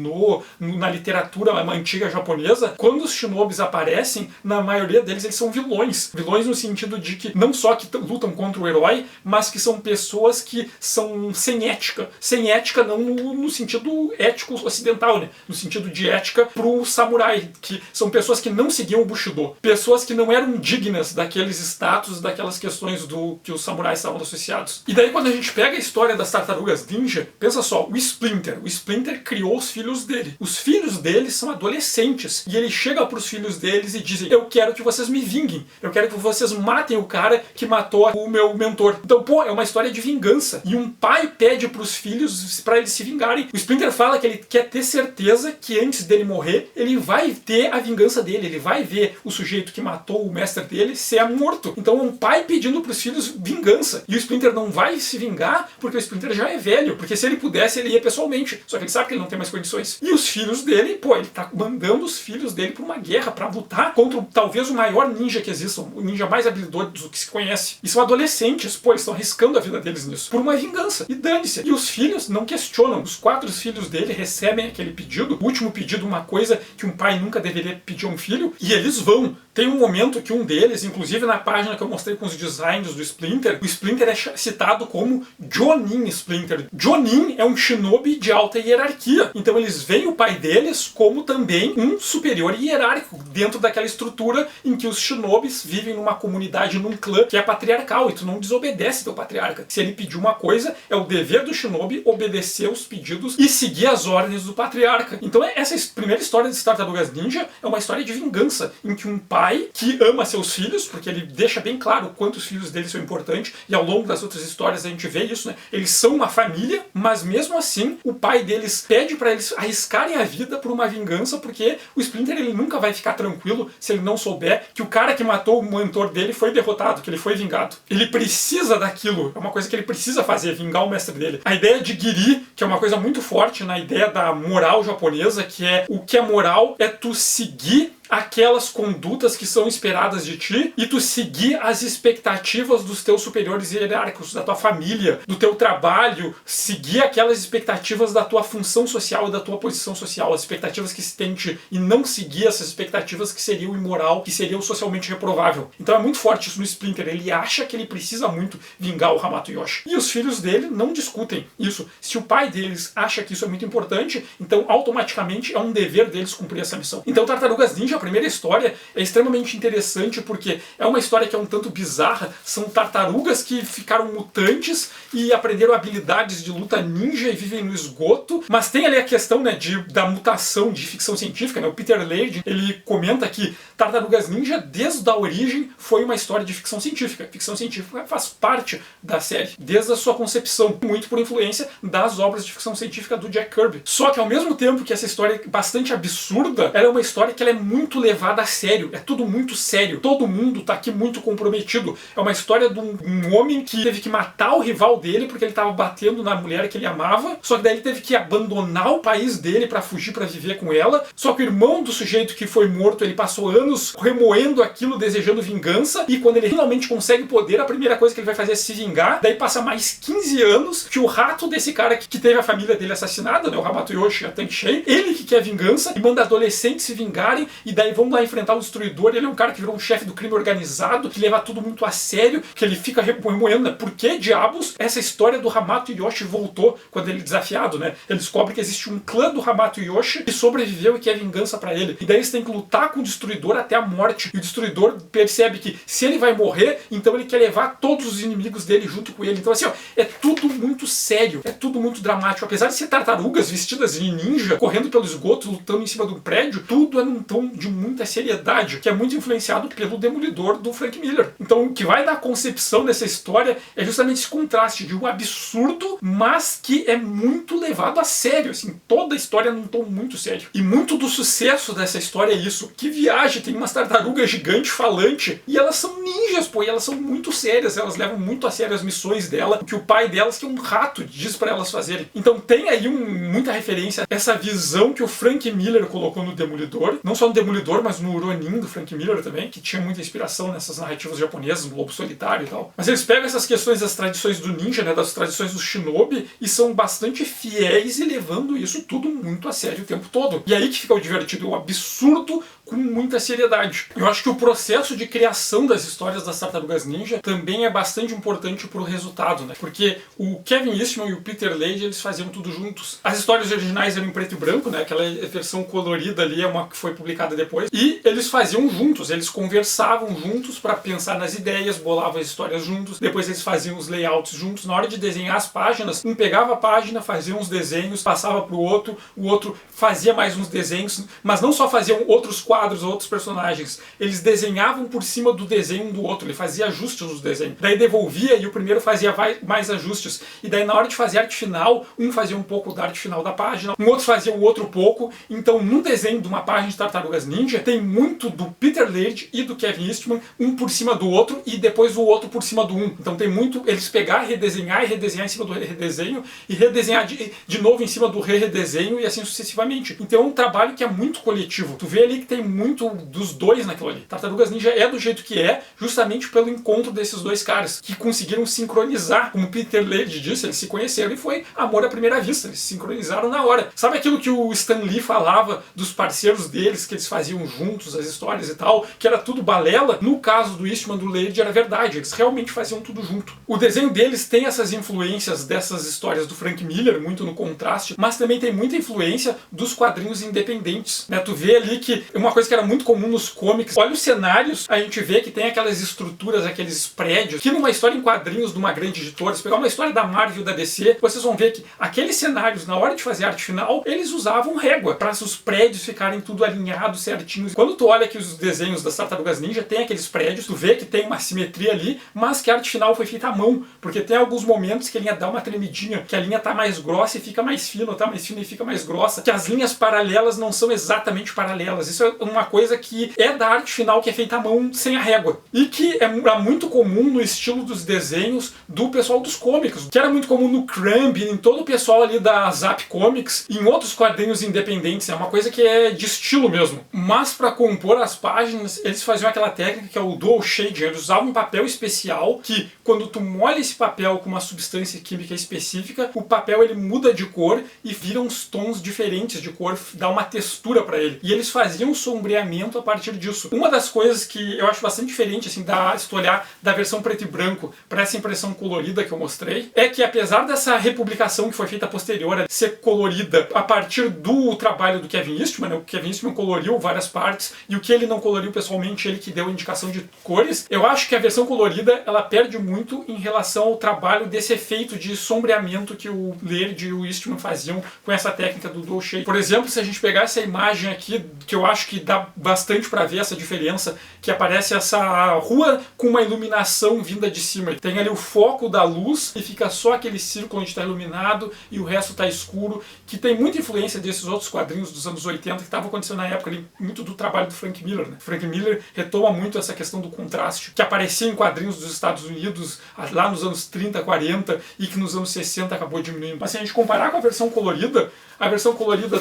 A: na literatura antiga japonesa, quando os shinobis aparecem, na maioria deles eles são vilões. Vilões no sentido de que não só que lutam contra o herói, mas que são pessoas que são sem ética. Sem ética não no sentido ético ocidental, né? No sentido de ética pro samurai, que são pessoas que não seguiam o Bushido. Pessoas que não eram dignas daqueles status, daquelas questões que os samurais estavam associados. E daí quando a gente pega a história das tartarugas ninja, pensa só, o Splinter criou os filhos dele. Os filhos dele são adolescentes. E ele chega pros filhos deles e diz: eu quero que vocês me vinguem. Eu quero que vocês matem o cara que matou o meu mentor. Então, é uma história de vingança. E um pai pede pros filhos para eles se vingarem. O Splinter fala que ele quer ter certeza que antes dele morrer, ele vai ter a vingança dele. Ele vai ver o sujeito que matou o mestre dele ser morto. Então, um pai pedindo pros filhos vingança. E o Splinter não vai se vingar porque o Splinter já é velho. Porque se ele pudesse, ele ia pessoalmente. Só que ele sabe que ele não tem mais condições. E os filhos dele, ele tá mandando os filhos dele pra uma guerra, pra lutar contra talvez o maior ninja que exista, o ninja mais habilidoso que se conhece. E são adolescentes, eles estão arriscando a vida deles nisso, por uma vingança. E dane-se. E os filhos não questionam. Os 4 filhos dele recebem aquele pedido, o último pedido, uma coisa que um pai nunca deveria pedir a um filho, e eles vão. Tem um momento que um deles, inclusive página que eu mostrei com os designs do Splinter, o Splinter é citado como Jonin Splinter. Jonin é um shinobi de alta hierarquia, então eles veem o pai deles como também um superior hierárquico dentro daquela estrutura em que os shinobis vivem numa comunidade, num clã que é patriarcal, e tu não desobedece teu patriarca. Se ele pedir uma coisa, é o dever do shinobi obedecer os pedidos e seguir as ordens do patriarca. Então essa primeira história das Tartarugas Ninja é uma história de vingança, em que um pai que ama seus filhos, porque ele deixa bem claro o quanto os filhos dele são importantes, e ao longo das outras histórias a gente vê isso, né? Eles são uma família, mas mesmo assim o pai deles pede para eles arriscarem a vida por uma vingança, porque o Splinter ele nunca vai ficar tranquilo se ele não souber que o cara que matou o mentor dele foi derrotado, que ele foi vingado. Ele precisa daquilo, é uma coisa que ele precisa fazer, vingar o mestre dele. A ideia de Giri, que é uma coisa muito forte na ideia da moral japonesa, que é o que é moral é tu seguir aquelas condutas que são esperadas de ti e tu seguir as expectativas dos teus superiores hierárquicos, da tua família, do teu trabalho, seguir aquelas expectativas da tua função social e da tua posição social, as expectativas que se tem de ti, e não seguir essas expectativas que seria o imoral, que seria o socialmente reprovável. Então é muito forte isso no Splinter, ele acha que ele precisa muito vingar o Hamato Yoshi. E os filhos dele não discutem isso. Se o pai deles acha que isso é muito importante, então automaticamente é um dever deles cumprir essa missão. Então Tartarugas Ninja, a primeira história, é extremamente interessante porque é uma história que é um tanto bizarra. São tartarugas que ficaram mutantes e aprenderam habilidades de luta ninja e vivem no esgoto, mas tem ali a questão, né, da mutação de ficção científica, né? O Peter Laird, ele comenta que Tartarugas Ninja, desde a origem, foi uma história de ficção científica. Ficção científica faz parte da série, desde a sua concepção, muito por influência das obras de ficção científica do Jack Kirby. Só que ao mesmo tempo que essa história é bastante absurda, ela é uma história que ela é muito levada a sério, é tudo muito sério, todo mundo tá aqui muito comprometido. É uma história de um homem que teve que matar o rival dele porque ele tava batendo na mulher que ele amava, só que daí ele teve que abandonar o país dele para fugir, para viver com ela. Só que o irmão do sujeito que foi morto, ele passou anos remoendo aquilo, desejando vingança, e quando ele finalmente consegue poder, a primeira coisa que ele vai fazer é se vingar. Daí passa mais 15 anos que o rato desse cara que teve a família dele assassinada, né, o Hamato Yoshi, a Tank-Shei, ele que quer vingança e manda adolescentes se vingarem, e daí vão lá enfrentar o Destruidor. Ele é um cara que virou um chefe do crime organizado, que leva tudo muito a sério, que ele fica remoendo, né? Por que diabos essa história do Hamato Yoshi voltou quando ele é desafiado, né? Ele descobre que existe um clã do Hamato Yoshi que sobreviveu e quer vingança pra ele. E daí eles têm que lutar com o Destruidor até a morte. E o Destruidor percebe que se ele vai morrer, então ele quer levar todos os inimigos dele junto com ele. Então assim, ó, é tudo muito sério, é tudo muito dramático. Apesar de ser tartarugas vestidas de ninja, correndo pelo esgoto, lutando em cima de um prédio, tudo é num tom de muita seriedade, que é muito influenciado pelo Demolidor do Frank Miller. Então o que vai dar a concepção dessa história é justamente esse contraste de um absurdo, mas que é muito levado a sério, assim, toda a história num tom muito sério. E muito do sucesso dessa história é isso, que viagem, tem umas tartarugas gigantes falante, e elas são ninjas, pô, e elas são muito sérias, elas levam muito a sério as missões dela, o que o pai delas, que é um rato, diz pra elas fazerem. Então tem aí muita referência a essa visão que o Frank Miller colocou no Demolidor, não só no Demolidor, mas no Ronin do Frank Miller também, que tinha muita inspiração nessas narrativas japonesas, no Lobo Solitário e tal. Mas eles pegam essas questões das tradições do ninja, né, das tradições do shinobi, e são bastante fiéis e levando isso tudo muito a sério o tempo todo. E aí que fica o divertido, o absurdo com muita seriedade. Eu acho que o processo de criação das histórias das Tartarugas Ninja também é bastante importante pro resultado, né? Porque o Kevin Eastman e o Peter Laird, eles faziam tudo juntos. As histórias originais eram em preto e branco, né? Aquela versão colorida ali é uma que foi publicada depois. E eles faziam juntos, eles conversavam juntos para pensar nas ideias, bolavam as histórias juntos, depois eles faziam os layouts juntos. Na hora de desenhar as páginas, um pegava a página, fazia uns desenhos, passava pro outro, o outro fazia mais uns desenhos, mas não só faziam outros quadros, outros personagens, eles desenhavam por cima do desenho um do outro, ele fazia ajustes nos desenhos, daí devolvia e o primeiro fazia mais ajustes, e daí na hora de fazer arte final, um fazia um pouco da arte final da página, um outro fazia o outro pouco. Então no desenho de uma página de Tartarugas Ninja tem muito do Peter Laird e do Kevin Eastman, um por cima do outro e depois o outro por cima do um. Então tem muito eles pegar, redesenhar e redesenhar em cima do redesenho e redesenhar de novo em cima do redesenho e assim sucessivamente. Então é um trabalho que é muito coletivo. Tu vê ali que tem muito dos dois naquilo ali. Tartarugas Ninja é do jeito que é, justamente pelo encontro desses dois caras, que conseguiram sincronizar. Como Peter Laird disse, eles se conheceram e foi amor à primeira vista, eles se sincronizaram na hora. Sabe aquilo que o Stan Lee falava dos parceiros deles, que eles faziam faziam juntos as histórias e tal, que era tudo balela. No caso do Eastman e do Laird era verdade, eles realmente faziam tudo junto. O desenho deles tem essas influências dessas histórias do Frank Miller, muito no contraste, mas também tem muita influência dos quadrinhos independentes, né? Tu vê ali que uma coisa que era muito comum nos comics, olha os cenários, a gente vê que tem aquelas estruturas, aqueles prédios, que numa história em quadrinhos de uma grande editora, se pegar uma história da Marvel e da DC, vocês vão ver que aqueles cenários, na hora de fazer a arte final, eles usavam régua para os prédios ficarem tudo alinhados, certinhos. Quando tu olha aqui os desenhos das Tartarugas Ninja, tem aqueles prédios, tu vê que tem uma simetria ali, mas que a arte final foi feita à mão, porque tem alguns momentos que a linha dá uma tremidinha, que a linha tá mais grossa e fica mais fina, ou tá mais fina e fica mais grossa, que as linhas paralelas não são exatamente paralelas. Isso é uma coisa que é da arte final, que é feita à mão sem a régua, e que é muito comum no estilo dos desenhos do pessoal dos cômics, que era muito comum no Crumb, em todo o pessoal ali da Zap Comics, e em outros quadrinhos independentes. É uma coisa que é de estilo mesmo. Mas para compor as páginas, eles faziam aquela técnica que é o dual shading. Eles usavam um papel especial que, quando tu molha esse papel com uma substância química específica, o papel ele muda de cor e vira uns tons diferentes de cor, dá uma textura para ele. E eles faziam um sombreamento a partir disso. Uma das coisas que eu acho bastante diferente, assim, se tu olhar da versão preto e branco para essa impressão colorida que eu mostrei, é que apesar dessa republicação que foi feita posterior a ser colorida a partir do trabalho do Kevin Eastman, né? O Kevin Eastman coloriu várias partes, e o que ele não coloriu pessoalmente, ele que deu a indicação de cores, eu acho que a versão colorida, ela perde muito em relação ao trabalho desse efeito de sombreamento que o Laird e o Eastman faziam com essa técnica do dual shade. Por exemplo, se a gente pegar essa imagem aqui, que eu acho que dá bastante para ver essa diferença, que aparece essa rua com uma iluminação vinda de cima. Tem ali o foco da luz e fica só aquele círculo onde está iluminado e o resto está escuro, que tem muita influência desses outros quadrinhos dos anos 80 que estavam acontecendo na época ali, muito do trabalho do Frank Miller, né? Frank Miller retoma muito essa questão do contraste, que aparecia em quadrinhos dos Estados Unidos lá nos anos 30, 40 e que nos anos 60 acabou diminuindo. Mas se a gente comparar com a versão colorida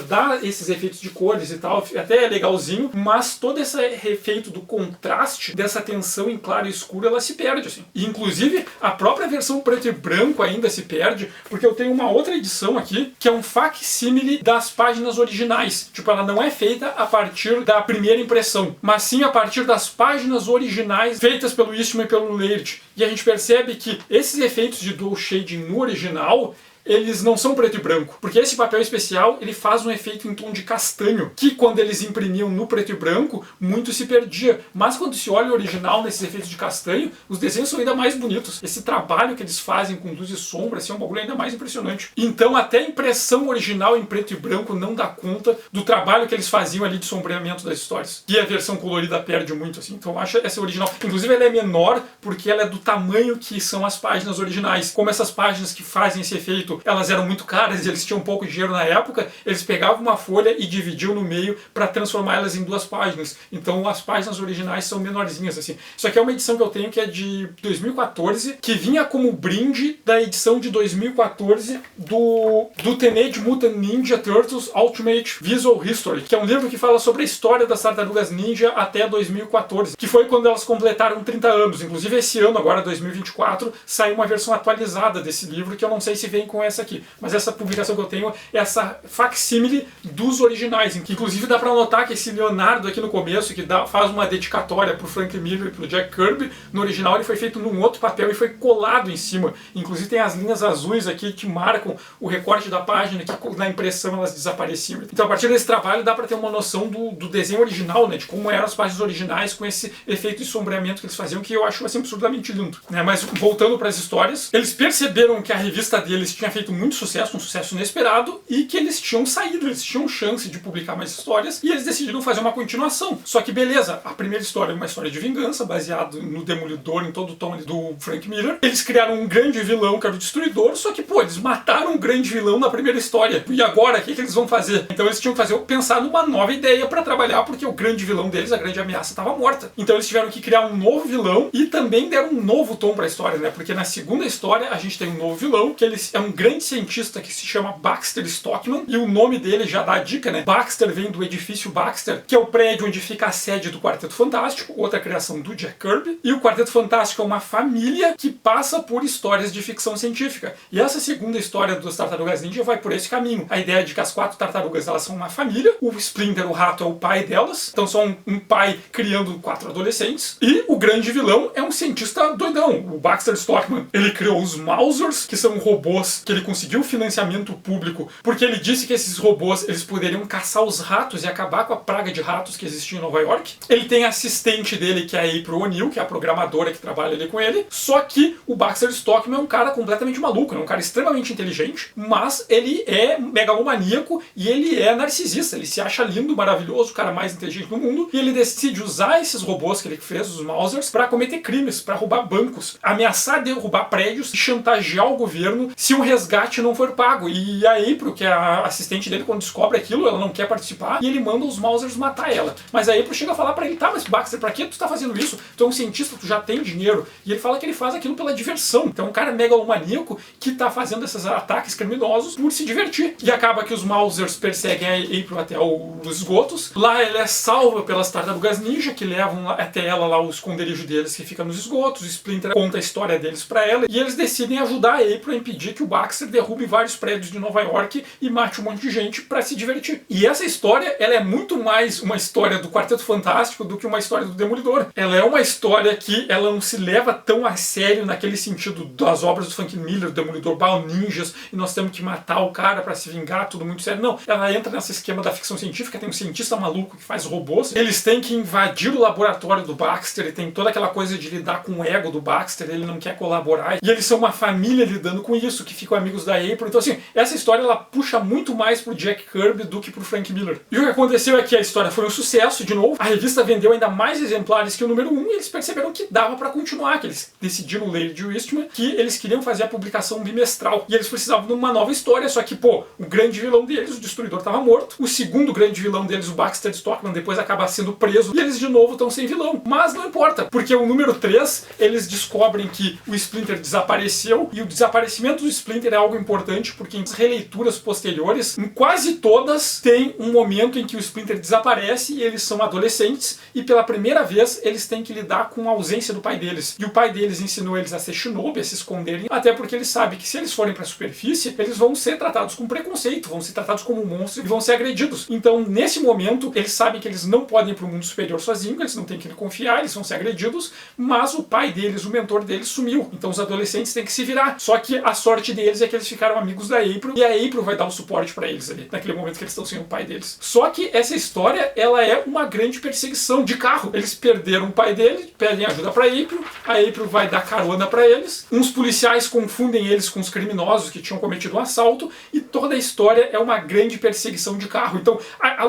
A: dá esses efeitos de cores e tal, até é legalzinho, mas todo esse efeito do contraste, dessa tensão em claro e escuro, ela se perde, assim. E inclusive a própria versão preto e branco ainda se perde, porque eu tenho uma outra edição aqui, que é um facsímile das páginas originais. Tipo, ela não é feita a partir da primeira impressão, mas sim a partir das páginas originais feitas pelo Eastman e pelo Laird. E a gente percebe que esses efeitos de dual shading no original, eles não são preto e branco, porque esse papel especial ele faz um efeito em tom de castanho, que quando eles imprimiam no preto e branco, muito se perdia. Mas quando se olha o original nesses efeitos de castanho, os desenhos são ainda mais bonitos. Esse trabalho que eles fazem com luz e sombra assim, é um bagulho ainda mais impressionante. Então até a impressão original em preto e branco não dá conta do trabalho que eles faziam ali de sombreamento das histórias. E a versão colorida perde muito, assim. Então eu acho essa original. Inclusive ela é menor porque ela é do tamanho que são as páginas originais. Como essas páginas que fazem esse efeito elas eram muito caras e eles tinham pouco dinheiro na época, eles pegavam uma folha e dividiam no meio para transformá-las em 2 páginas. Então as páginas originais são menorzinhas, assim. Isso aqui é uma edição que eu tenho que é de 2014, que vinha como brinde da edição de 2014 do Teenage Mutant Ninja Turtles Ultimate Visual History, que é um livro que fala sobre a história das Tartarugas Ninja até 2014, que foi quando elas completaram 30 anos. Inclusive esse ano, agora 2024, saiu uma versão atualizada desse livro, que eu não sei se vem com essa aqui, mas essa publicação que eu tenho é essa facsímile dos originais, que inclusive dá pra notar que esse Leonardo aqui no começo, que faz uma dedicatória pro Frank Miller e pro Jack Kirby, no original ele foi feito num outro papel e foi colado em cima. Inclusive tem as linhas azuis aqui que marcam o recorte da página, que na impressão elas desapareciam. Então a partir desse trabalho dá pra ter uma noção do desenho original, né, de como eram as páginas originais com esse efeito de sombreamento que eles faziam, que eu acho assim, absurdamente lindo, né? Mas voltando para as histórias, eles perceberam que a revista deles tinha feito muito sucesso, um sucesso inesperado, e que eles tinham saído, eles tinham chance de publicar mais histórias, e eles decidiram fazer uma continuação. Só que beleza, a primeira história é uma história de vingança, baseado no Demolidor, em todo o tom do Frank Miller. Eles criaram um grande vilão, que era o Destruidor, só que, pô, eles mataram um grande vilão na primeira história. E agora, o que eles vão fazer? Então eles tinham que pensar numa nova ideia para trabalhar, porque o grande vilão deles, a grande ameaça, estava morta. Então eles tiveram que criar um novo vilão, e também deram um novo tom para a história, né? Porque na segunda história a gente tem um novo vilão, que é um grande cientista que se chama Baxter Stockman, e o nome dele já dá a dica, né? Baxter vem do edifício Baxter, que é o prédio onde fica a sede do Quarteto Fantástico, outra criação do Jack Kirby. E o Quarteto Fantástico é uma família que passa por histórias de ficção científica. E essa segunda história das Tartarugas Ninja vai por esse caminho. A ideia de que as 4 tartarugas, elas são uma família, o Splinter, o rato, é o pai delas, então são um pai criando 4 adolescentes, e o grande vilão é um cientista doidão, o Baxter Stockman. Ele criou os Mausers, que são robôs que ele conseguiu financiamento público, porque ele disse que esses robôs, eles poderiam caçar os ratos e acabar com a praga de ratos que existia em Nova York. Ele tem a assistente dele, que é a April O'Neil, que é a programadora que trabalha ali com ele, só que o Baxter Stockman é um cara completamente maluco, é um cara extremamente inteligente, mas ele é megalomaníaco e ele é narcisista, ele se acha lindo, maravilhoso, o cara mais inteligente do mundo, e ele decide usar esses robôs que ele fez, os Mausers, para cometer crimes, para roubar bancos, ameaçar derrubar prédios e chantagear o governo se um resgate não for pago. E a April, que é a assistente dele, quando descobre aquilo, ela não quer participar e ele manda os Mausers matar ela. Mas a April chega a falar para ele: tá, mas Baxter, pra que tu tá fazendo isso? Tu é um cientista, tu já tem dinheiro. E ele fala que ele faz aquilo pela diversão. Então é um cara megalomaníaco que tá fazendo esses ataques criminosos por se divertir. E acaba que os Mausers perseguem a April até os esgotos. Lá ela é salva pelas Tartarugas Ninja, que levam até ela lá o esconderijo deles, que fica nos esgotos. O Splinter conta a história deles pra ela, e eles decidem ajudar a April a impedir que o Baxter derrube vários prédios de Nova York e mate um monte de gente pra se divertir. E essa história, ela é muito mais uma história do Quarteto Fantástico do que uma história do Demolidor. Ela é uma história que ela não se leva tão a sério naquele sentido das obras do Frank Miller, do Demolidor, ninjas, e nós temos que matar o cara pra se vingar, tudo muito sério. Não, ela entra nesse esquema da ficção científica, tem um cientista maluco que faz robôs, eles têm que invadir o laboratório do Baxter, e tem toda aquela coisa de lidar com o ego do Baxter, ele não quer colaborar, e eles são uma família lidando com isso, que ficam amigos da April. Então assim, essa história ela puxa muito mais pro Jack Kirby do que pro Frank Miller. E o que aconteceu é que a história foi um sucesso, de novo, a revista vendeu ainda mais exemplares que o número 1, e eles perceberam que dava pra continuar, que eles decidiram ler de Eastman que eles queriam fazer a publicação bimestral, e eles precisavam de uma nova história, só que, pô, o grande vilão deles, o Destruidor, estava morto, o segundo grande vilão deles, o Baxter Stockman, depois acaba sendo preso, e eles de novo estão sem vilão. Mas não importa, porque o número 3, eles descobrem que o Splinter desapareceu, e o desaparecimento do Splinter é algo importante, porque em releituras posteriores, em quase todas, tem um momento em que o Splinter desaparece e eles são adolescentes, e pela primeira vez eles têm que lidar com a ausência do pai deles. E o pai deles ensinou eles a ser shinobi, a se esconderem, até porque eles sabem que se eles forem para a superfície, eles vão ser tratados com preconceito, vão ser tratados como monstros e vão ser agredidos. Então, nesse momento, eles sabem que eles não podem ir para o mundo superior sozinhos, eles não têm que confiar, eles vão ser agredidos, mas o pai deles, o mentor deles, sumiu. Então os adolescentes têm que se virar. Só que a sorte deles é que eles ficaram amigos da April, e a April vai dar o suporte para eles ali, naquele momento que eles estão sem o pai deles. Só que essa história, ela é uma grande perseguição de carro. Eles perderam o pai deles, pedem ajuda para a April vai dar carona para eles, uns policiais confundem eles com os criminosos que tinham cometido um assalto, e toda a história é uma grande perseguição de carro. Então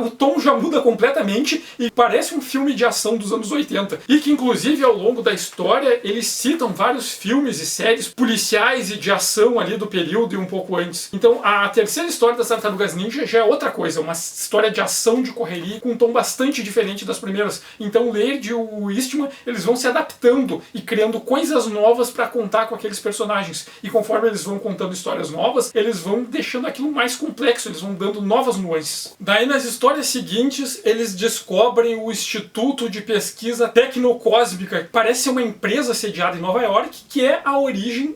A: o tom já muda completamente e parece um filme de ação dos anos 80. E que inclusive ao longo da história eles citam vários filmes e séries policiais e de ação ali do período e um pouco antes. Então a terceira história das Tartarugas Ninja já é outra coisa, uma história de ação, de correria, com um tom bastante diferente das primeiras. Então o Laird e o Eastman, eles vão se adaptando e criando coisas novas para contar com aqueles personagens. E conforme eles vão contando histórias novas, eles vão deixando aquilo mais complexo, eles vão dando novas nuances. Daí nas histórias seguintes, eles descobrem o Instituto de Pesquisa Tecnocósmica. Parece ser uma empresa sediada em Nova York, que é a origem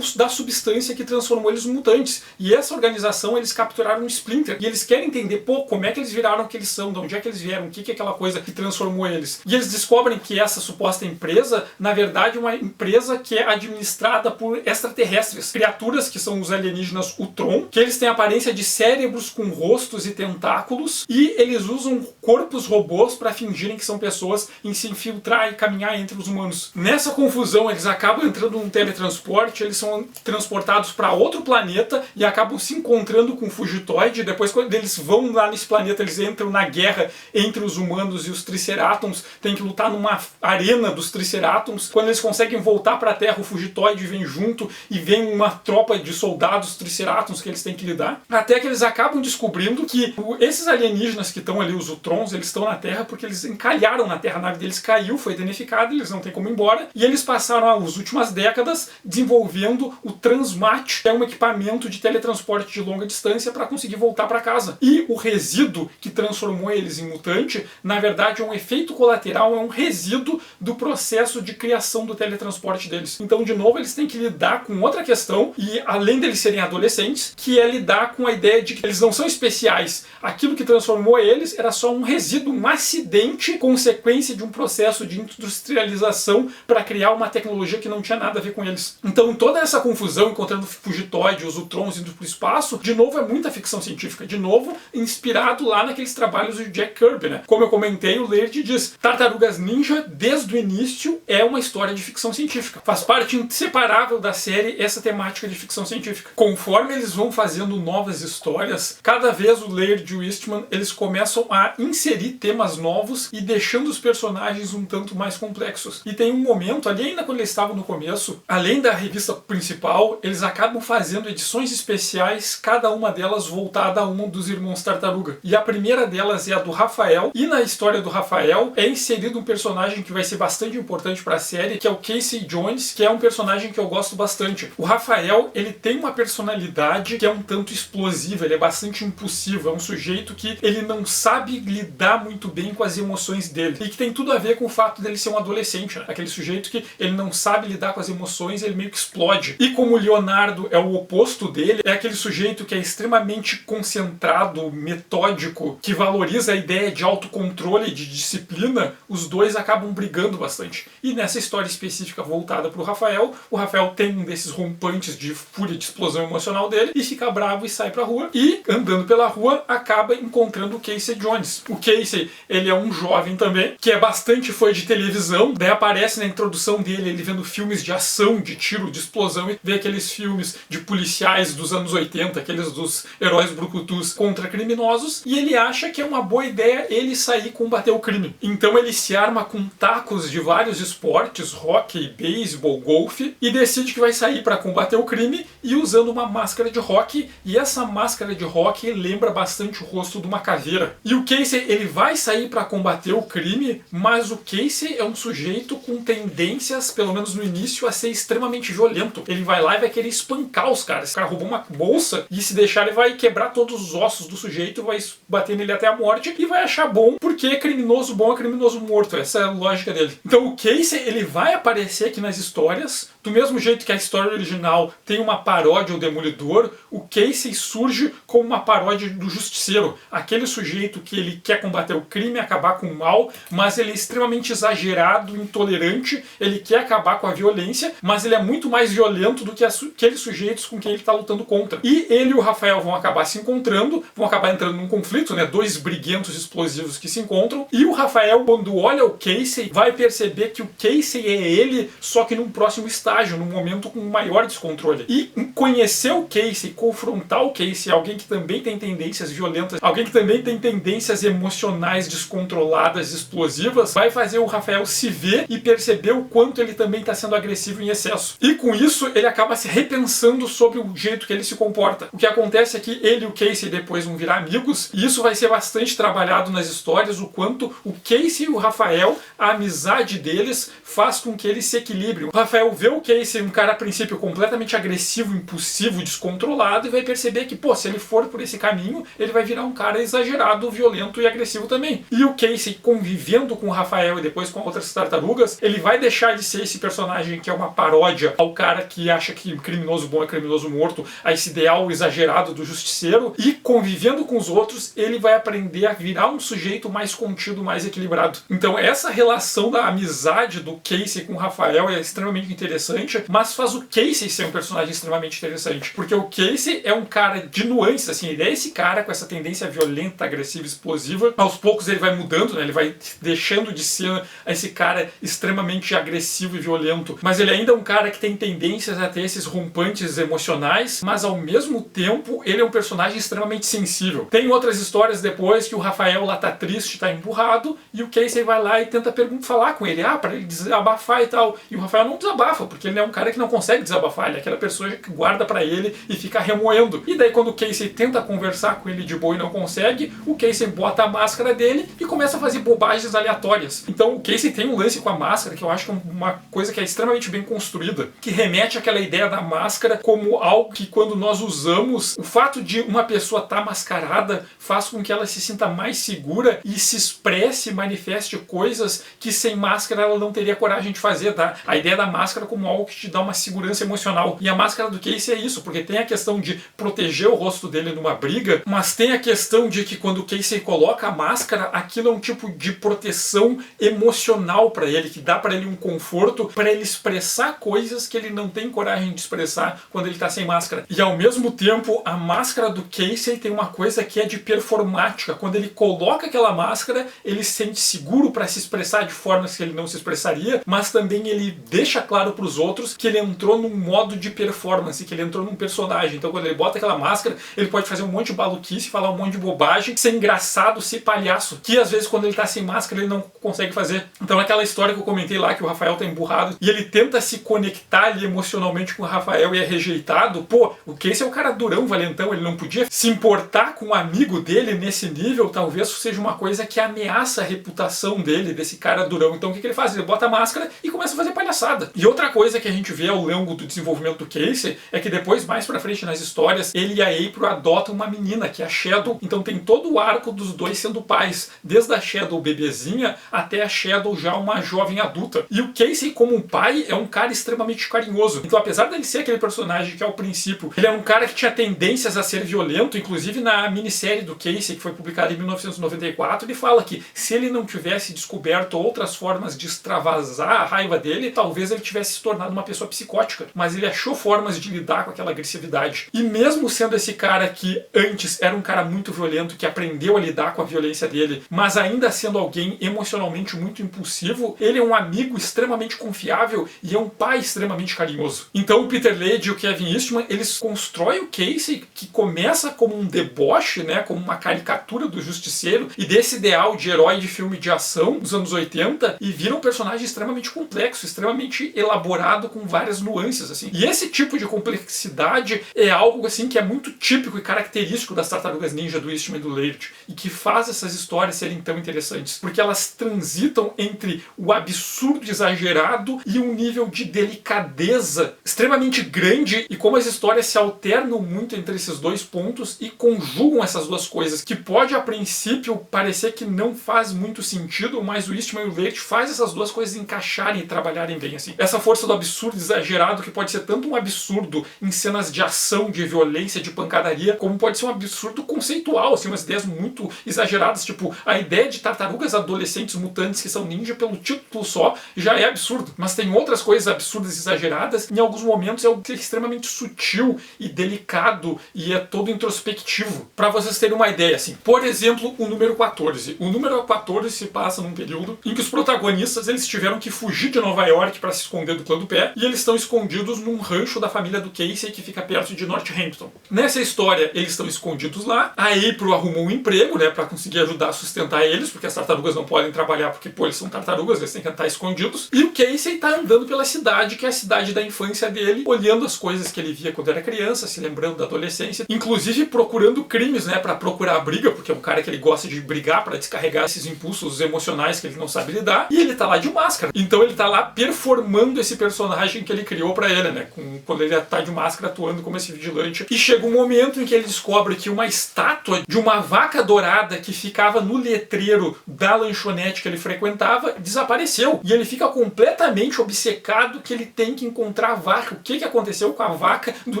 A: da substância que transformou eles em mutantes. E essa organização, eles capturaram um Splinter. E eles querem entender, pô, como é que eles viraram o que eles são, de onde é que eles vieram, o que é aquela coisa que transformou eles. E eles descobrem que essa suposta empresa, na verdade, é uma empresa que é administrada por extraterrestres, criaturas que são os alienígenas Utron, que eles têm a aparência de cérebros com rostos e tentáculos, e eles usam corpos robôs para fingirem que são pessoas em se infiltrar e caminhar entre os humanos. Nessa confusão, eles acabam entrando num teletransporte, eles são transportados para outro planeta e acabam se encontrando com o Fugitoid. Depois, quando eles vão lá nesse planeta, eles entram na guerra entre os humanos e os Triceratons, tem que lutar numa arena dos Triceratons. Quando eles conseguem voltar para a Terra, o Fugitoid vem junto e vem uma tropa de soldados Triceratons que eles têm que lidar. Até que eles acabam descobrindo que esses alienígenas que estão ali, os Utrons, eles estão na Terra porque eles encalharam na Terra, a nave deles caiu, foi danificada, eles não têm como ir embora, e eles passaram as últimas décadas desenvolvendo o Transmat, que é um equipamento de teletransporte de longa distância para conseguir voltar para casa. E o resíduo que transformou eles em mutante, na verdade é um efeito colateral, é um resíduo do processo de criação do teletransporte deles. Então, de novo, eles têm que lidar com outra questão, e além deles serem adolescentes, que é lidar com a ideia de que eles não são especiais. Aquilo que transformou eles era só um resíduo, um acidente, consequência de um processo de industrialização para criar uma tecnologia que não tinha nada a ver com eles. Então, toda essa confusão, encontrando Fugitoide, os Ultrons indo para o espaço, de novo é muita ficção científica, de novo inspirado lá naqueles trabalhos do Jack Kirby, né? Como eu comentei, o Laird diz, Tartarugas Ninja, desde o início, é uma história de ficção científica. Faz parte inseparável da série essa temática de ficção científica. Conforme eles vão fazendo novas histórias, cada vez o Laird e o Eastman, eles começam a inserir temas novos e deixando os personagens um tanto mais complexos. E tem um momento, ali ainda quando eles estavam no começo, além da revista principal, eles acabam fazendo edições especiais, cada uma delas voltada a um dos irmãos Tartaruga. E a primeira delas é a do Rafael, e na história do Rafael é inserido um personagem que vai ser bastante importante para a série, que é o Casey Jones, que é um personagem que eu gosto bastante. O Rafael, ele tem uma personalidade que é um tanto explosiva, ele é bastante impulsivo, é um sujeito que ele não sabe lidar muito bem com as emoções dele, e que tem tudo a ver com o fato dele ser um adolescente, né? Aquele sujeito que ele não sabe lidar com as emoções, ele meio que explode. E como o Leonardo é o oposto dele, é aquele sujeito que é extremamente concentrado, metódico, que valoriza a ideia de autocontrole e de disciplina, os dois acabam brigando bastante. E nessa história específica voltada para o Rafael tem um desses rompantes de fúria, de explosão emocional dele, e fica bravo e sai pra rua, e andando pela rua acaba encontrando o Casey Jones. O Casey, ele é um jovem também, que é bastante fã de televisão, daí aparece na introdução dele, ele vendo filmes de ação, de tiro, de explosão, e vê aqueles filmes de policiais dos anos 80, aqueles dos heróis brucutus contra criminosos, e ele acha que é uma boa ideia ele sair combater o crime. Então ele se arma com tacos de vários esportes, hóquei, beisebol, golfe, e decide que vai sair para combater o crime, e usando uma máscara de hóquei, e essa máscara de hóquei lembra bastante o rosto de uma caveira. E o Casey, ele vai sair para combater o crime, mas o Casey é um sujeito com tendências, pelo menos no início, a ser extremamente violento. Ele vai lá e vai querer espancar os caras. Esse cara roubou uma bolsa, e se deixar ele vai quebrar todos os ossos do sujeito, vai bater nele até a morte, e vai achar bom, porque criminoso bom é criminoso morto. Essa é a lógica dele. Então o Casey, ele vai aparecer aqui nas histórias, do mesmo jeito que a história original tem uma paródia ao Demolidor, o Casey surge como uma paródia do Justiceiro. Aquele sujeito que ele quer combater o crime, acabar com o mal, mas ele é extremamente exagerado, intolerante, ele quer acabar com a violência, mas ele é muito mais violento do que aqueles sujeitos com quem ele está lutando contra. E ele e o Rafael vão acabar se encontrando, vão acabar entrando num conflito, né? Dois briguentos explosivos que se encontram, e o Rafael, quando olha o Casey, vai perceber que o Casey é ele, só que num próximo estágio, num momento com maior descontrole. E conhecer o Casey, confrontar o Casey, alguém que também tem tendências violentas, alguém que também tem tendências emocionais descontroladas, explosivas, vai fazer o Rafael se ver e perceber o quanto ele também está sendo agressivo em excesso. E com isso, ele acaba se repensando sobre o jeito que ele se comporta. O que acontece é que ele e o Casey depois vão virar amigos, e isso vai ser bastante trabalhado nas histórias, o quanto o Casey e o Rafael, a amizade deles faz com que eles se equilibrem. O Rafael vê o Casey, um cara a princípio completamente agressivo, impulsivo, descontrolado, e vai perceber que, pô, se ele for por esse caminho, ele vai virar um cara exagerado, violento e agressivo também. E o Casey, convivendo com o Rafael e depois com outras tartarugas, ele vai deixar de ser esse personagem que é uma paródia ao cara que acha que criminoso bom é criminoso morto, a esse ideal exagerado do justiceiro, e convivendo com os outros, ele vai aprender a virar um sujeito mais contido, mais equilibrado. Então essa relação da amizade do Casey com o Rafael é extremamente interessante, mas faz o Casey ser um personagem extremamente interessante, porque o Casey é um cara de nuances, assim, ele é esse cara com essa tendência violenta, agressiva, explosiva. Aos poucos ele vai mudando, né? Ele vai deixando de ser esse cara extremamente agressivo e violento, mas ele ainda é um cara que tem tendências a ter esses rompantes emocionais, mas ao mesmo tempo ele é um personagem extremamente sensível. Tem outras histórias depois que o Rafael lá tá triste, tá emburrado, e o Casey vai lá e tenta falar com ele, pra ele desabafar e tal, e o Rafael não desabafa, porque porque ele é um cara que não consegue desabafar, ele é aquela pessoa que guarda pra ele e fica remoendo. E daí quando o Casey tenta conversar com ele de boa e não consegue, o Casey bota a máscara dele e começa a fazer bobagens aleatórias. Então o Casey tem um lance com a máscara que eu acho que é uma coisa que é extremamente bem construída, que remete àquela ideia da máscara como algo que quando nós usamos, o fato de uma pessoa estar mascarada faz com que ela se sinta mais segura e se expresse, manifeste coisas que sem máscara ela não teria coragem de fazer, tá? A ideia da máscara como algo que te dá uma segurança emocional. E a máscara do Casey é isso, porque tem a questão de proteger o rosto dele numa briga, mas tem a questão de que quando o Casey coloca a máscara, aquilo é um tipo de proteção emocional para ele, que dá para ele um conforto, para ele expressar coisas que ele não tem coragem de expressar quando ele tá sem máscara. E ao mesmo tempo, a máscara do Casey tem uma coisa que é de performática. Quando ele coloca aquela máscara, ele se sente seguro para se expressar de formas que ele não se expressaria, mas também ele deixa claro para os outros que ele entrou num modo de performance, que ele entrou num personagem. Então quando ele bota aquela máscara, ele pode fazer um monte de maluquice, falar um monte de bobagem, ser engraçado, ser palhaço, que às vezes quando ele tá sem máscara ele não consegue fazer. Então aquela história que eu comentei lá, que o Rafael tá emburrado e ele tenta se conectar ali emocionalmente com o Rafael e é rejeitado, pô, o Casey é um cara durão, valentão, ele não podia se importar com um amigo dele nesse nível, talvez seja uma coisa que ameaça a reputação dele, desse cara durão. Então o que ele faz? Ele bota a máscara e começa a fazer palhaçada. E outra coisa que a gente vê ao longo do desenvolvimento do Casey é que depois, mais pra frente nas histórias, ele e a April adotam uma menina, que é a Shadow. Então tem todo o arco dos dois sendo pais, desde a Shadow bebezinha até a Shadow já uma jovem adulta. E o Casey, como um pai, é um cara extremamente carinhoso. Então apesar dele ser aquele personagem que ao princípio ele é um cara que tinha tendências a ser violento, inclusive na minissérie do Casey, que foi publicada em 1994, ele fala que se ele não tivesse descoberto outras formas de extravasar a raiva dele, talvez ele tivesse se tornado uma pessoa psicótica, mas ele achou formas de lidar com aquela agressividade. E mesmo sendo esse cara que antes era um cara muito violento, que aprendeu a lidar com a violência dele, mas ainda sendo alguém emocionalmente muito impulsivo, ele é um amigo extremamente confiável e é um pai extremamente carinhoso. Então o Peter Laird e o Kevin Eastman, eles constroem o Casey, que começa como um deboche, né, como uma caricatura do justiceiro e desse ideal de herói de filme de ação dos anos 80, e vira um personagem extremamente complexo, extremamente elaborado, com várias nuances, assim. E esse tipo de complexidade é algo, assim, que é muito típico e característico das Tartarugas Ninja do Eastman e do Laird, e que faz essas histórias serem tão interessantes, porque elas transitam entre o absurdo exagerado e um nível de delicadeza extremamente grande, e como as histórias se alternam muito entre esses dois pontos e conjugam essas duas coisas, que pode a princípio parecer que não faz muito sentido, mas o Eastman e o Laird faz essas duas coisas encaixarem e trabalharem bem, assim. Essa força do absurdo exagerado, que pode ser tanto um absurdo em cenas de ação, de violência, de pancadaria, como pode ser um absurdo conceitual, assim, umas ideias muito exageradas, tipo, a ideia de tartarugas adolescentes mutantes que são ninja pelo título só já é absurdo, mas tem outras coisas absurdas e exageradas, em alguns momentos é algo extremamente sutil e delicado e é todo introspectivo. Pra vocês terem uma ideia, assim, por exemplo, o número 14. O número 14 se passa num período em que os protagonistas, eles tiveram que fugir de Nova York para se esconder do clã do pé, e eles estão escondidos num rancho da família do Casey que fica perto de Northampton. Nessa história, eles estão escondidos lá, a April arrumou um emprego, né, para conseguir ajudar a sustentar eles, porque as tartarugas não podem trabalhar porque, pô, eles são tartarugas, eles têm que estar escondidos, e o Casey tá andando pela cidade, que é a cidade da infância dele, olhando as coisas que ele via quando era criança, se lembrando da adolescência, inclusive procurando crimes, né, para procurar briga, porque é um cara que ele gosta de brigar para descarregar esses impulsos emocionais que ele não sabe lidar, e ele tá lá de máscara. Então ele tá lá performando esse personagem que ele criou pra ele, né, quando ele tá de máscara atuando como esse vigilante. E chega um momento em que ele descobre que uma estátua de uma vaca dourada que ficava no letreiro da lanchonete que ele frequentava desapareceu. E ele fica completamente obcecado que ele tem que encontrar a vaca. O que aconteceu com a vaca do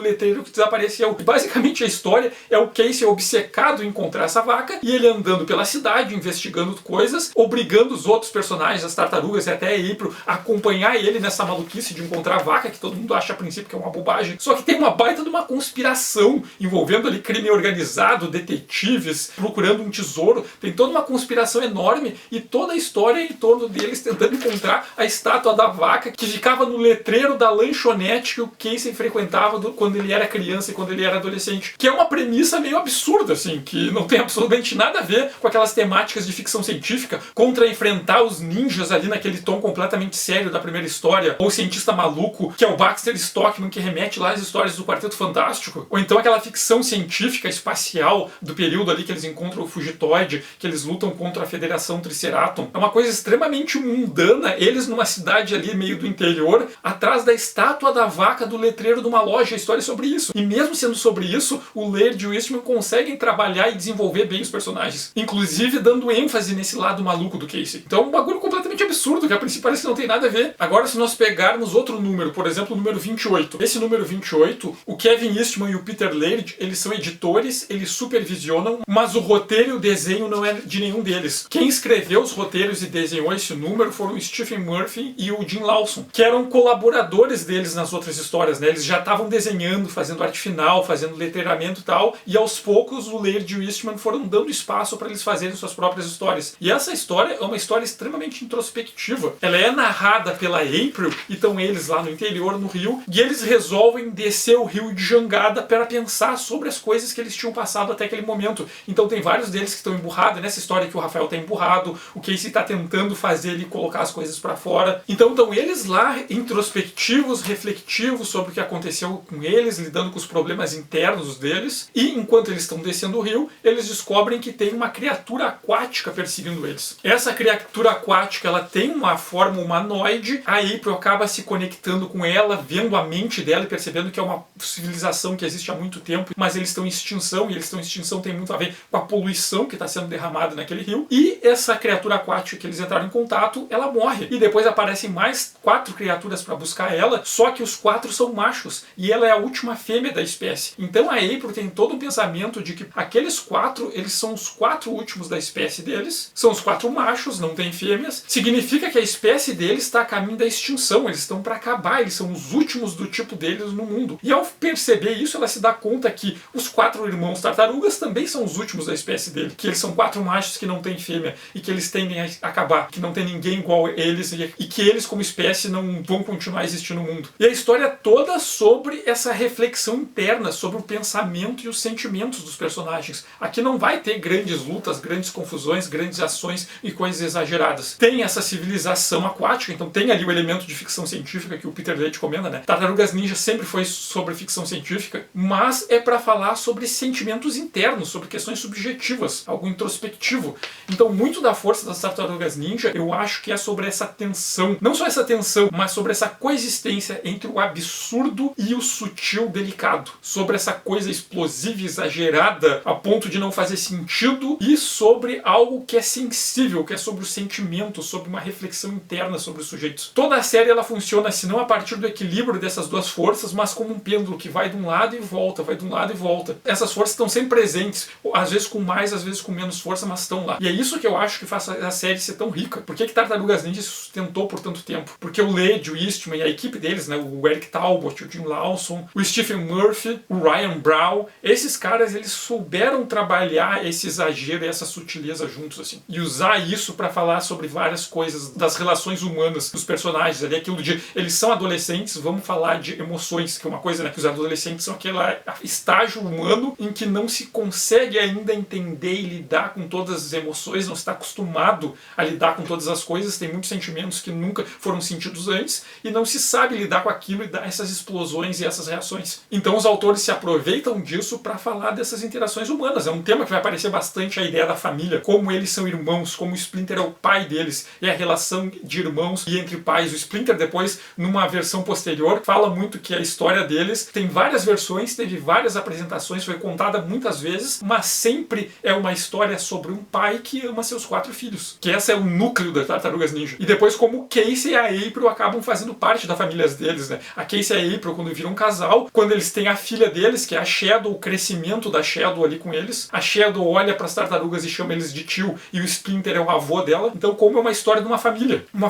A: letreiro que desapareceu? E basicamente a história é o Casey obcecado em encontrar essa vaca e ele andando pela cidade, investigando coisas, obrigando os outros personagens, as tartarugas e até a April, a acompanhar ele nessa maluquice de encontrar a vaca, que todo mundo acha a princípio que é uma bobagem. Só que tem uma baita de uma conspiração envolvendo ali crime organizado, detetives, procurando um tesouro. Tem toda uma conspiração enorme e toda a história em torno deles tentando encontrar a estátua da vaca que ficava no letreiro da lanchonete que o Casey frequentava quando ele era criança e quando ele era adolescente. Que é uma premissa meio absurda, assim, que não tem absolutamente nada a ver com aquelas temáticas de ficção científica, contra enfrentar os ninjas ali naquele tom completamente sério da primeira história, ou se cientista maluco que é o Baxter Stockman, que remete lá às histórias do Quarteto Fantástico, ou então aquela ficção científica espacial do período ali que eles encontram o Fugitoide, que eles lutam contra a Federação Triceraton. É uma coisa extremamente mundana, eles numa cidade ali meio do interior, atrás da estátua da vaca do letreiro de uma loja, a história é sobre isso. E mesmo sendo sobre isso, o Laird e o Eastman conseguem trabalhar e desenvolver bem os personagens, inclusive dando ênfase nesse lado maluco do Casey. Então é um bagulho completamente absurdo, que a princípio parece que não tem nada a ver. Agora, se nós pegarmos outro número, por exemplo, o número 28. Esse número 28, o Kevin Eastman e o Peter Laird, eles são editores, eles supervisionam, mas o roteiro e o desenho não é de nenhum deles. Quem escreveu os roteiros e desenhou esse número foram o Stephen Murphy e o Jim Lawson, que eram colaboradores deles nas outras histórias, né? Eles já estavam desenhando, fazendo arte final, fazendo letreiramento e tal, e aos poucos o Laird e o Eastman foram dando espaço para eles fazerem suas próprias histórias. E essa história é uma história extremamente introspectiva. Ela é narrada pela April, e estão eles lá no interior, no rio, e eles resolvem descer o rio de jangada para pensar sobre as coisas que eles tinham passado até aquele momento. Então tem vários deles que estão emburrados, nessa história que o Rafael está emburrado, o Casey está tentando fazer ele colocar as coisas para fora. Então estão eles lá, introspectivos, reflexivos sobre o que aconteceu com eles, lidando com os problemas internos deles, e enquanto eles estão descendo o rio, eles descobrem que tem uma criatura aquática perseguindo eles. Essa criatura aquática, ela tem uma forma humanoide, a April acaba se conectando com ela, vendo a mente dela e percebendo que é uma civilização que existe há muito tempo, mas eles estão em extinção, e eles estão em extinção tem muito a ver com a poluição que está sendo derramada naquele rio, e essa criatura aquática que eles entraram em contato, ela morre. E depois aparecem mais 4 criaturas para buscar ela, só que os 4 são machos, e ela é a última fêmea da espécie. Então a April tem todo um pensamento de que aqueles 4, eles são os 4 últimos da espécie deles, são os 4 machos, não tem fêmeas, significa que a espécie deles está a caminho da extinção, eles estão para acabar, eles são os últimos do tipo deles no mundo. E ao perceber isso, ela se dá conta que os 4 irmãos tartarugas também são os últimos da espécie dele, que eles são 4 machos que não têm fêmea, e que eles tendem a acabar, que não tem ninguém igual a eles, e que eles como espécie não vão continuar a existir no mundo. E a história toda sobre essa reflexão interna, sobre o pensamento e os sentimentos dos personagens. Aqui não vai ter grandes lutas, grandes confusões, grandes ações e coisas exageradas. Tem essa civilização aquática, então tem ali o elemento de ficção científica que o Peter Laird comenta, né? Tartarugas Ninja sempre foi sobre ficção científica, mas é para falar sobre sentimentos internos, sobre questões subjetivas, algo introspectivo. Então muito da força das Tartarugas Ninja, eu acho que é sobre essa tensão, não só essa tensão, mas sobre essa coexistência entre o absurdo e o sutil delicado, sobre essa coisa explosiva e exagerada a ponto de não fazer sentido, e sobre algo que é sensível, que é sobre o sentimento, sobre uma reflexão interna sobre os sujeitos. Toda a série ela funciona, se não a partir do equilíbrio dessas duas forças, mas como um pêndulo que vai de um lado e volta, vai de um lado e volta. Essas forças estão sempre presentes, às vezes com mais, às vezes com menos força, mas estão lá. E é isso que eu acho que faz a série ser tão rica. Por que Tartarugas Ninja se sustentou por tanto tempo? Porque o Laird, o Eastman e a equipe deles, né, o Eric Talbot, o Jim Lawson, o Stephen Murphy, o Ryan Brown, esses caras, eles souberam trabalhar esse exagero e essa sutileza juntos, assim. E usar isso para falar sobre várias coisas das relações humanas dos personagens ali, aquilo de eles são adolescentes, vamos falar de emoções, que é uma coisa, né, que os adolescentes são aquele estágio humano em que não se consegue ainda entender e lidar com todas as emoções, não se está acostumado a lidar com todas as coisas, tem muitos sentimentos que nunca foram sentidos antes e não se sabe lidar com aquilo e dar essas explosões e essas reações. Então os autores se aproveitam disso para falar dessas interações humanas. É um tema que vai aparecer bastante, a ideia da família, como eles são irmãos, como o Splinter é o pai deles, e a relação de irmãos e entre pais. O Splinter depois, numa versão posterior, fala muito que a história deles tem várias versões, teve várias apresentações, foi contada muitas vezes, mas sempre é uma história sobre um pai que ama seus 4 filhos. Que esse é o núcleo das Tartarugas Ninja. E depois como o Casey e a April acabam fazendo parte da família deles, né? A Casey e a April, quando viram um casal, quando eles têm a filha deles, que é a Shadow, o crescimento da Shadow ali com eles, a Shadow olha para as tartarugas e chama eles de tio, e o Splinter é o avô dela. Então como é uma história de uma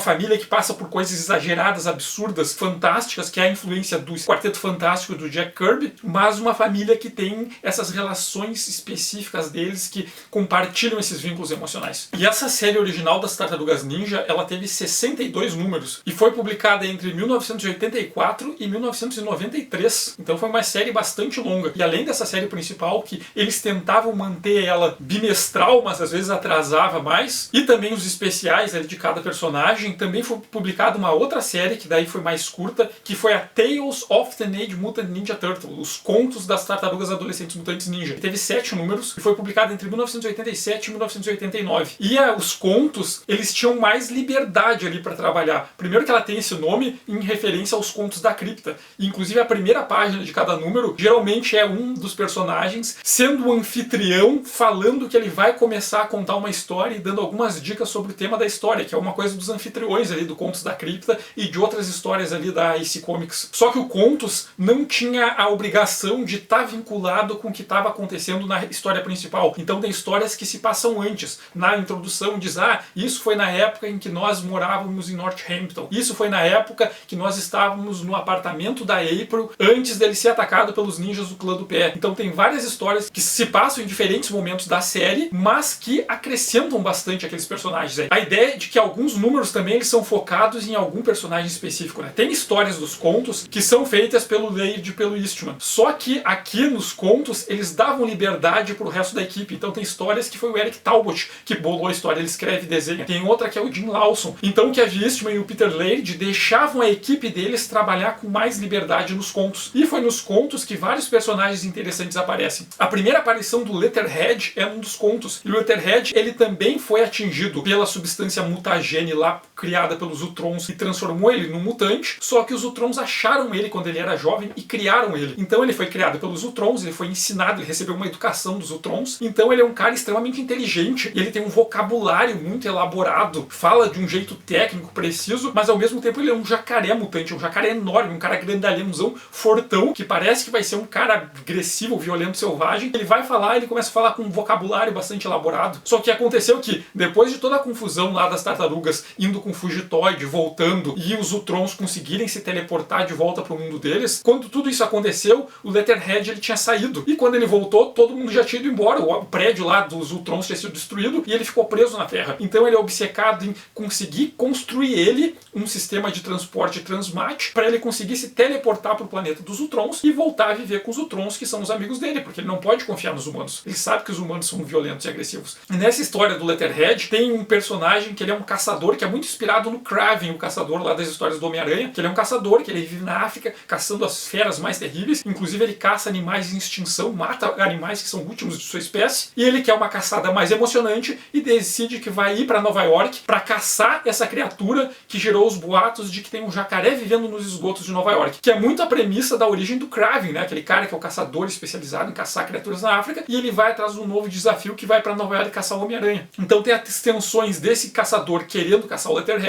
A: família que passa por coisas exageradas, absurdas, fantásticas, que é a influência do Quarteto Fantástico do Jack Kirby, mas uma família que tem essas relações específicas deles que compartilham esses vínculos emocionais. E essa série original das Tartarugas Ninja, ela teve 62 números e foi publicada entre 1984 e 1993. Então foi uma série bastante longa. E além dessa série principal, que eles tentavam manter ela bimestral, mas às vezes atrasava mais, e também os especiais ali de cada personagem, também foi publicada uma outra série série, que daí foi mais curta, que foi a Tales of Teenage Mutant Ninja Turtle, os contos das tartarugas adolescentes mutantes ninja. Teve 7 números e foi publicado entre 1987 e 1989. E os contos, eles tinham mais liberdade ali para trabalhar. Primeiro que ela tem esse nome em referência aos contos da cripta. E, inclusive a primeira página de cada número geralmente é um dos personagens sendo o anfitrião, falando que ele vai começar a contar uma história e dando algumas dicas sobre o tema da história, que é uma coisa dos anfitriões ali do Contos da Cripta e de outras histórias ali da AC Comics. Só que o Contos não tinha a obrigação de estar vinculado com o que estava acontecendo na história principal. Então tem histórias que se passam antes. Na introdução diz, isso foi na época em que nós morávamos em Northampton. Isso foi na época que nós estávamos no apartamento da April antes dele ser atacado pelos ninjas do clã do pé. Então tem várias histórias que se passam em diferentes momentos da série, mas que acrescentam bastante aqueles personagens aí. A ideia é de que alguns números também eles são focados em algum personagem específico, né? Tem histórias dos contos que são feitas pelo Laird e pelo Eastman. Só que aqui nos contos eles davam liberdade pro resto da equipe. Então tem histórias que foi o Eric Talbot que bolou a história, ele escreve e desenha. Tem outra que é o Jim Lawson. Então que a Eastman e o Peter Laird deixavam a equipe deles trabalhar com mais liberdade nos contos. E foi nos contos que vários personagens interessantes aparecem. A primeira aparição do Letterhead é um dos contos. E o Letterhead, ele também foi atingido pela substância mutagene lá criada pelos Utrons e transformou ele num mutante, só que os Utrons acharam ele quando ele era jovem e criaram ele. Então ele foi criado pelos Utrons, ele foi ensinado, ele recebeu uma educação dos Utrons. Então ele é um cara extremamente inteligente, ele tem um vocabulário muito elaborado, fala de um jeito técnico, preciso, mas ao mesmo tempo ele é um jacaré mutante, um jacaré enorme, um cara grandalhãozão, fortão, que parece que vai ser um cara agressivo, violento, selvagem. Ele vai falar, ele começa a falar com um vocabulário bastante elaborado. Só que aconteceu que, depois de toda a confusão lá das tartarugas indo com o Fugitoid, voltando, e os Utrons conseguirem se teleportar de volta pro mundo deles, quando tudo isso aconteceu, o Letterhead ele tinha saído. E quando ele voltou, todo mundo já tinha ido embora. O prédio lá dos Utrons tinha sido destruído e ele ficou preso na Terra. Então ele é obcecado em conseguir construir ele um sistema de transporte transmat para ele conseguir se teleportar pro planeta dos Utrons e voltar a viver com os Utrons, que são os amigos dele, porque ele não pode confiar nos humanos. Ele sabe que os humanos são violentos e agressivos. E nessa história do Letterhead, tem um personagem que ele é um caçador, que é muito inspirado no Kraven, o caçador lá das histórias do Homem-Aranha, que ele é um caçador, que ele vive na África, caçando as feras mais terríveis. Inclusive ele caça animais em extinção, mata animais que são últimos de sua espécie, e ele quer uma caçada mais emocionante e decide que vai ir para Nova York para caçar essa criatura que gerou os boatos de que tem um jacaré vivendo nos esgotos de Nova York, que é muito a premissa da origem do Kraven, né? Aquele cara que é o caçador especializado em caçar criaturas na África, e ele vai atrás de um novo desafio que vai para Nova York caçar o Homem-Aranha. Então tem as tensões desse caçador querendo caçar o Letterhead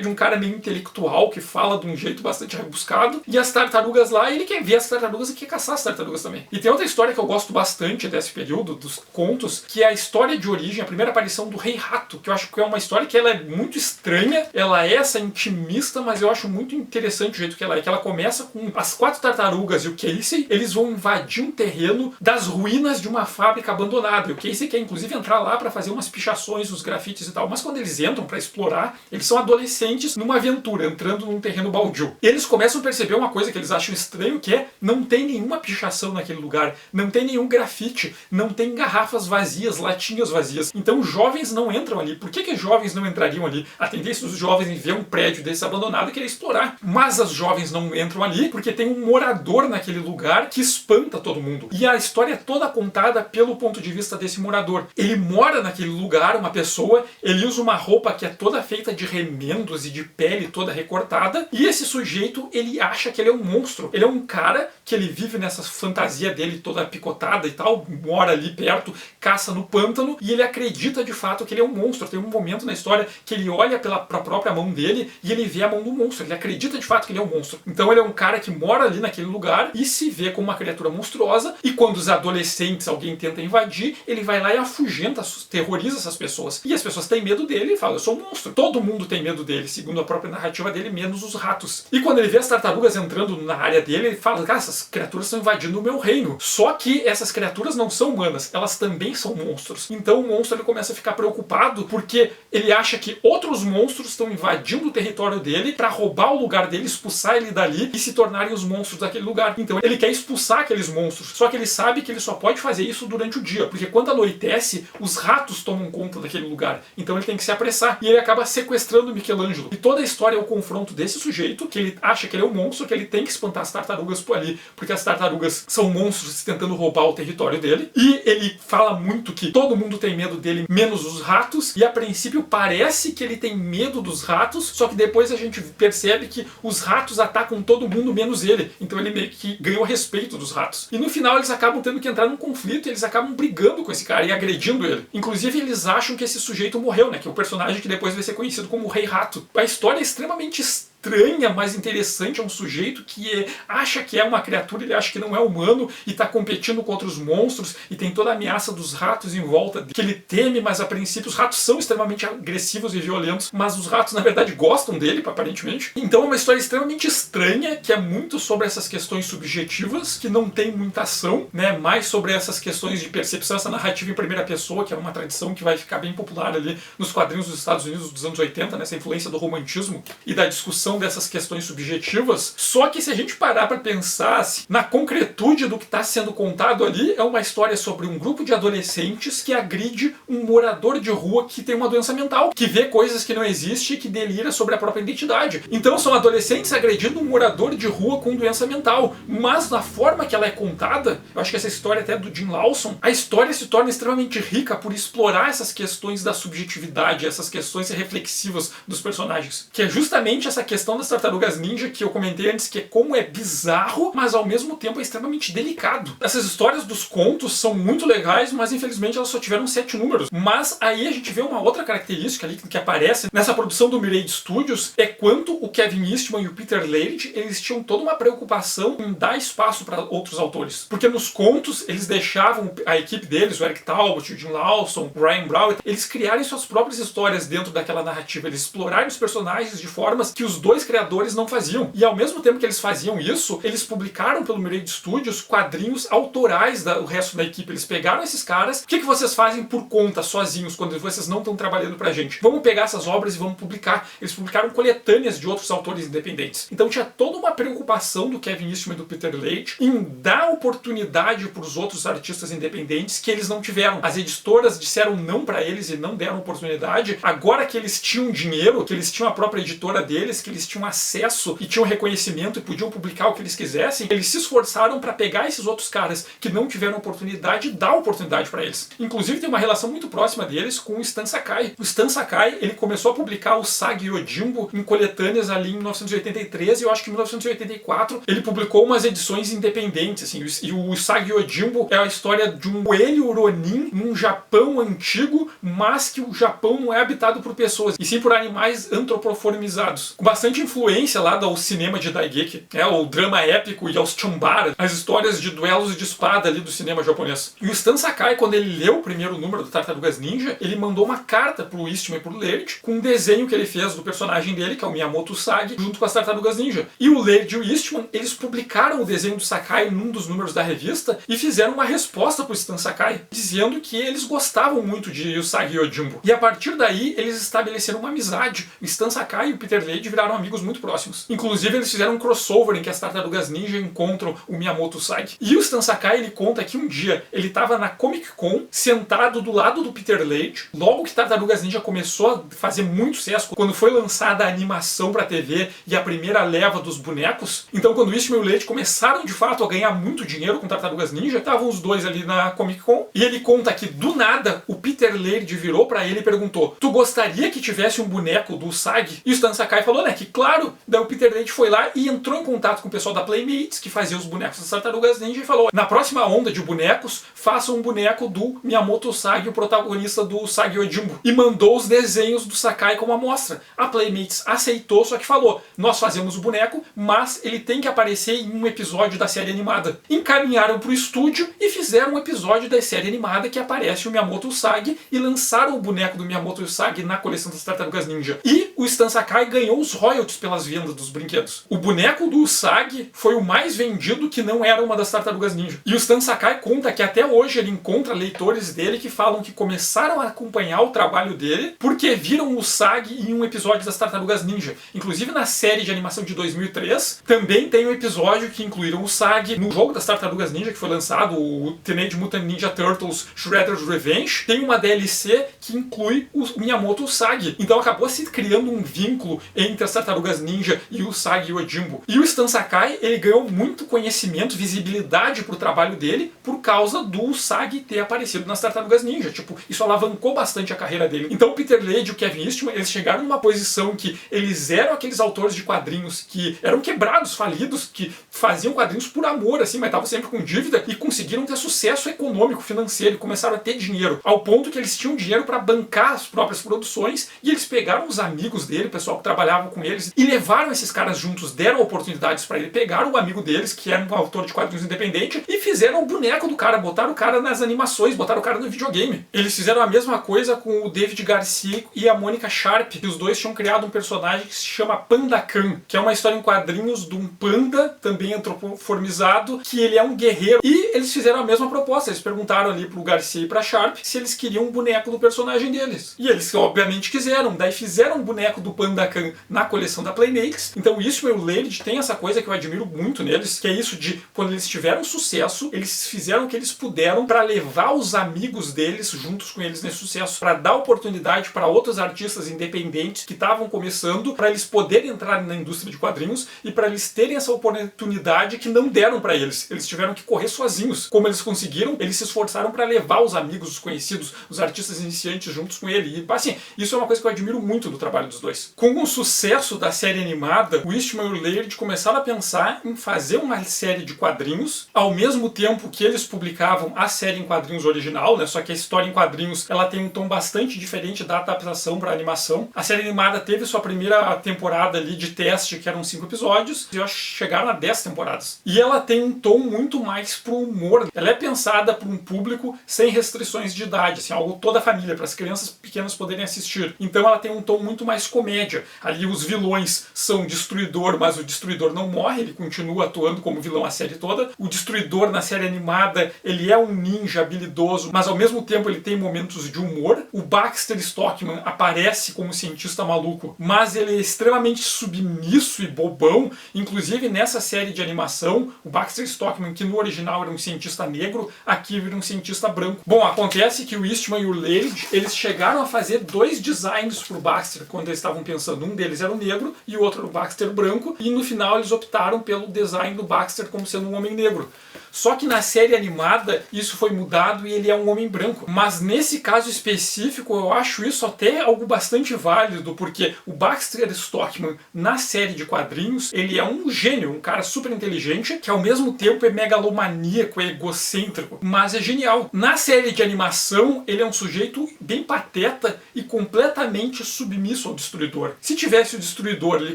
A: é um cara meio intelectual, que fala de um jeito bastante rebuscado, e as tartarugas lá, ele quer ver as tartarugas e quer caçar as tartarugas também. E tem outra história que eu gosto bastante desse período, dos contos, que é a história de origem, a primeira aparição do Rei Rato, que eu acho que é uma história que ela é muito estranha, ela é essa intimista, mas eu acho muito interessante o jeito que ela é, que ela começa com as 4 tartarugas e o Casey, eles vão invadir um terreno das ruínas de uma fábrica abandonada, e o Casey quer inclusive entrar lá para fazer umas pichações, uns grafites e tal, mas quando eles entram para explorar, eles são adolescentes numa aventura, entrando num terreno baldio. Eles começam a perceber uma coisa que eles acham estranho, que é não tem nenhuma pichação naquele lugar, não tem nenhum grafite, não tem garrafas vazias, latinhas vazias. Então os jovens não entram ali. Por que jovens não entrariam ali? A tendência dos jovens em ver um prédio desse abandonado é querer explorar. Mas as jovens não entram ali porque tem um morador naquele lugar que espanta todo mundo. E a história é toda contada pelo ponto de vista desse morador. Ele mora naquele lugar, uma pessoa, ele usa uma roupa que é toda feita de remendos e de pele toda recortada, e esse sujeito, ele acha que ele é um monstro. Ele é um cara que ele vive nessa fantasia dele toda picotada e tal, mora ali perto, caça no pântano, e ele acredita de fato que ele é um monstro. Tem um momento na história que ele olha pra própria mão dele e ele vê a mão do monstro. Ele acredita de fato que ele é um monstro. Então ele é um cara que mora ali naquele lugar e se vê como uma criatura monstruosa, e quando os adolescentes, alguém tenta invadir, ele vai lá e afugenta, terroriza essas pessoas. E as pessoas têm medo dele e falam, eu sou um monstro. Todo mundo tem medo dele, segundo a própria narrativa dele, menos os ratos. E quando ele vê as tartarugas entrando na área dele, ele fala, cara, essas criaturas estão invadindo o meu reino. Só que essas criaturas não são humanas, elas também são monstros. Então o monstro ele começa a ficar preocupado porque ele acha que outros monstros estão invadindo o território dele para roubar o lugar dele, expulsar ele dali e se tornarem os monstros daquele lugar. Então ele quer expulsar aqueles monstros, só que ele sabe que ele só pode fazer isso durante o dia, porque quando anoitece, os ratos tomam conta daquele lugar. Então ele tem que se apressar e ele acaba sequestrando Michelangelo. E toda a história é o confronto desse sujeito, que ele acha que ele é um monstro, que ele tem que espantar as tartarugas por ali, porque as tartarugas são monstros tentando roubar o território dele. E ele fala muito que todo mundo tem medo dele, menos os ratos, e a princípio parece que ele tem medo dos ratos, só que depois a gente percebe que os ratos atacam todo mundo menos ele. Então ele meio que ganhou respeito dos ratos. E no final eles acabam tendo que entrar num conflito e eles acabam brigando com esse cara e agredindo ele. Inclusive eles acham que esse sujeito morreu, né? Que é o personagem que depois vai ser conhecido como o Rei Rato. A história é extremamente estranha, mas interessante. É um sujeito que acha que é uma criatura, ele acha que não é humano e está competindo contra os monstros e tem toda a ameaça dos ratos em volta que ele teme, mas a princípio os ratos são extremamente agressivos e violentos, mas os ratos na verdade gostam dele, aparentemente. Então é uma história extremamente estranha, que é muito sobre essas questões subjetivas, que não tem muita ação, né? Mais sobre essas questões de percepção, essa narrativa em primeira pessoa, que é uma tradição que vai ficar bem popular ali nos quadrinhos dos Estados Unidos dos anos 80, nessa influência do romantismo e da discussão dessas questões subjetivas. Só que se a gente parar para pensar assim, na concretude do que está sendo contado ali, é uma história sobre um grupo de adolescentes que agride um morador de rua que tem uma doença mental, que vê coisas que não existem e que delira sobre a própria identidade. Então são adolescentes agredindo um morador de rua com doença mental. Mas na forma que ela é contada, eu acho que essa história até do Jim Lawson, a história se torna extremamente rica por explorar essas questões da subjetividade, essas questões reflexivas dos personagens. Que é justamente essa questão das tartarugas ninja que eu comentei antes, que é como é bizarro, mas ao mesmo tempo é extremamente delicado. Essas histórias dos contos são muito legais, mas infelizmente elas só tiveram 7 números. Mas aí a gente vê uma outra característica ali que aparece nessa produção do Mirage Studios, é quanto o Kevin Eastman e o Peter Laird, eles tinham toda uma preocupação em dar espaço para outros autores. Porque nos contos eles deixavam a equipe deles, o Eric Talbot, o Jim Lawson, o Ryan Brown, eles criarem suas próprias histórias dentro daquela narrativa, eles explorarem os personagens de formas que os dois criadores não faziam. E ao mesmo tempo que eles faziam isso, eles publicaram pelo Mirage Studios quadrinhos autorais do resto da equipe. Eles pegaram esses caras, o que vocês fazem por conta, sozinhos, quando vocês não estão trabalhando pra gente? Vamos pegar essas obras e vamos publicar. Eles publicaram coletâneas de outros autores independentes. Então tinha toda uma preocupação do Kevin Eastman e do Peter Laird em dar oportunidade para os outros artistas independentes que eles não tiveram. As editoras disseram não para eles e não deram oportunidade. Agora que eles tinham dinheiro, que eles tinham a própria editora deles, que eles tinham acesso e tinham reconhecimento e podiam publicar o que eles quisessem, eles se esforçaram para pegar esses outros caras que não tiveram oportunidade e dar oportunidade para eles. Inclusive tem uma relação muito próxima deles com o Stan Sakai. O Stan Sakai, ele começou a publicar o Sagi Yojimbo em coletâneas ali em 1983 e eu acho que em 1984 ele publicou umas edições independentes, assim, e o Sagi Yojimbo é a história de um coelho Ronin num Japão antigo, mas que o Japão não é habitado por pessoas, e sim por animais antropoformizados. Com bastante influência lá do cinema de Daigeki, o drama épico e aos Chambara, as histórias de duelos de espada ali do cinema japonês. E o Stan Sakai, quando ele leu o primeiro número do Tartarugas Ninja, ele mandou uma carta pro Eastman e pro Laird com um desenho que ele fez do personagem dele, que é o Miyamoto Usagi, junto com as Tartarugas Ninja. E o Laird e o Eastman, eles publicaram o desenho do Sakai num dos números da revista e fizeram uma resposta pro Stan Sakai, dizendo que eles gostavam muito de Usagi Yojimbo. E a partir daí, eles estabeleceram uma amizade. O Stan Sakai e o Peter Laird viraram amigos muito próximos. Inclusive, eles fizeram um crossover em que as Tartarugas Ninja encontram o Miyamoto Usagi. E o Stan Sakai, ele conta que um dia ele estava na Comic Con, sentado do lado do Peter Laird, logo que Tartarugas Ninja começou a fazer muito sucesso, quando foi lançada a animação pra TV e a primeira leva dos bonecos. Então, quando o Eastman e o Laird começaram de fato a ganhar muito dinheiro com Tartarugas Ninja, estavam os dois ali na Comic Con, e ele conta que do nada o Peter Laird virou pra ele e perguntou: tu gostaria que tivesse um boneco do Usagi? E o Stan Sakai falou, né, que claro. Daí o Peter Laird foi lá e entrou em contato com o pessoal da Playmates, que fazia os bonecos das Tartarugas Ninja, e falou: na próxima onda de bonecos, faça um boneco do Miyamoto Usagi, o protagonista do Usagi Yojimbo. E mandou os desenhos do Sakai como amostra. A Playmates aceitou, só que falou: nós fazemos o boneco, mas ele tem que aparecer em um episódio da série animada. Encaminharam pro estúdio e fizeram um episódio da série animada que aparece o Miyamoto Usagi, e lançaram o boneco do Miyamoto Usagi na coleção das Tartarugas Ninja. E o Stan Sakai ganhou os royalties pelas vendas dos brinquedos. O boneco do Usagi foi o mais vendido que não era uma das Tartarugas Ninja. E o Stan Sakai conta que até hoje ele encontra leitores dele que falam que começaram a acompanhar o trabalho dele porque viram o Usagi em um episódio das Tartarugas Ninja. Inclusive na série de animação de 2003, também tem um episódio que incluíram o Usagi. No jogo das Tartarugas Ninja que foi lançado, o Teenage Mutant Ninja Turtles Shredder's Revenge, tem uma DLC que inclui o Miyamoto Usagi. Então acabou se criando um vínculo entre as Tartarugas Ninja e o Usagi Yojimbo. E o Stan Sakai, ele ganhou muito conhecimento, visibilidade pro trabalho dele por causa do Usagi ter aparecido nas Tartarugas Ninja. Tipo, isso alavancou bastante a carreira dele. Então o Peter Laird e o Kevin Eastman, eles chegaram numa posição que eles eram aqueles autores de quadrinhos que eram quebrados, falidos, que faziam quadrinhos por amor, assim, mas estavam sempre com dívida e conseguiram ter sucesso econômico, financeiro, e começaram a ter dinheiro, ao ponto que eles tinham dinheiro para bancar as próprias produções, e eles pegaram os amigos dele, o pessoal que trabalhava com eles, e levaram esses caras juntos, deram oportunidades para ele, pegaram o amigo deles, que era um autor de quadrinhos independente, e fizeram o boneco do cara, botaram o cara nas animações, botaram o cara no videogame. Eles fizeram a mesma coisa com o David Garcia e a Monica Sharp, que os dois tinham criado um personagem que se chama Panda Khan, que é uma história em quadrinhos de um panda, também antropoformizado, que ele é um guerreiro. E eles fizeram a mesma proposta, eles perguntaram ali pro Garcia e pra Sharp se eles queriam um boneco do personagem deles. E eles obviamente quiseram, daí fizeram um boneco do Panda Khan na coleção da Playmates. Então isso e o Laird tem essa coisa que eu admiro muito neles, que é isso de, quando eles tiveram sucesso, eles fizeram o que eles puderam para levar os amigos deles juntos com eles nesse sucesso, para dar oportunidade para outros artistas independentes que estavam começando, para eles poderem entrar na indústria de quadrinhos e para eles terem essa oportunidade que não deram para eles. Eles tiveram que correr sozinhos. Como eles conseguiram, eles se esforçaram para levar os amigos, os conhecidos, os artistas iniciantes juntos com ele. E assim, isso é uma coisa que eu admiro muito do trabalho dos dois. Com o sucesso da série animada, o Eastman e o Laird começaram a pensar em fazer uma série de quadrinhos, ao mesmo tempo que eles publicavam a série em quadrinhos original, né? Só que a história em quadrinhos ela tem um tom bastante diferente da adaptação para animação. A série animada teve sua primeira temporada ali de teste, que eram 5 episódios, e eu acho que chegaram a 10 temporadas. E ela tem um tom muito mais pro humor. Ela é pensada para um público sem restrições de idade, assim, algo toda a família, para as crianças pequenas poderem assistir. Então ela tem um tom muito mais comédia. Ali os vilões são o Destruidor, mas o Destruidor não morre, ele continua atuando como vilão a série toda. O Destruidor na série animada, ele é um ninja habilidoso, mas ao mesmo tempo ele tem momentos de humor. O Baxter Stockman aparece como cientista maluco, mas ele é extremamente submisso e bobão. Inclusive nessa série de animação, o Baxter Stockman, que no original era um cientista negro, aqui vira um cientista branco. Bom, acontece que o Eastman e o Laird, eles chegaram a fazer 2 designs pro Baxter quando eles estavam pensando. Um deles era o negro e o outro era o Baxter branco, e no final eles optaram pelo design do Baxter como sendo um homem negro. Só que na série animada isso foi mudado e ele é um homem branco. Mas nesse caso específico eu acho isso até algo bastante válido, porque o Baxter Stockman na série de quadrinhos, ele é um gênio, um cara super inteligente, que ao mesmo tempo é megalomaníaco, é egocêntrico, mas é genial. Na série de animação ele é um sujeito bem pateta e completamente submisso ao Destruidor. Se tivesse o Destruidor ali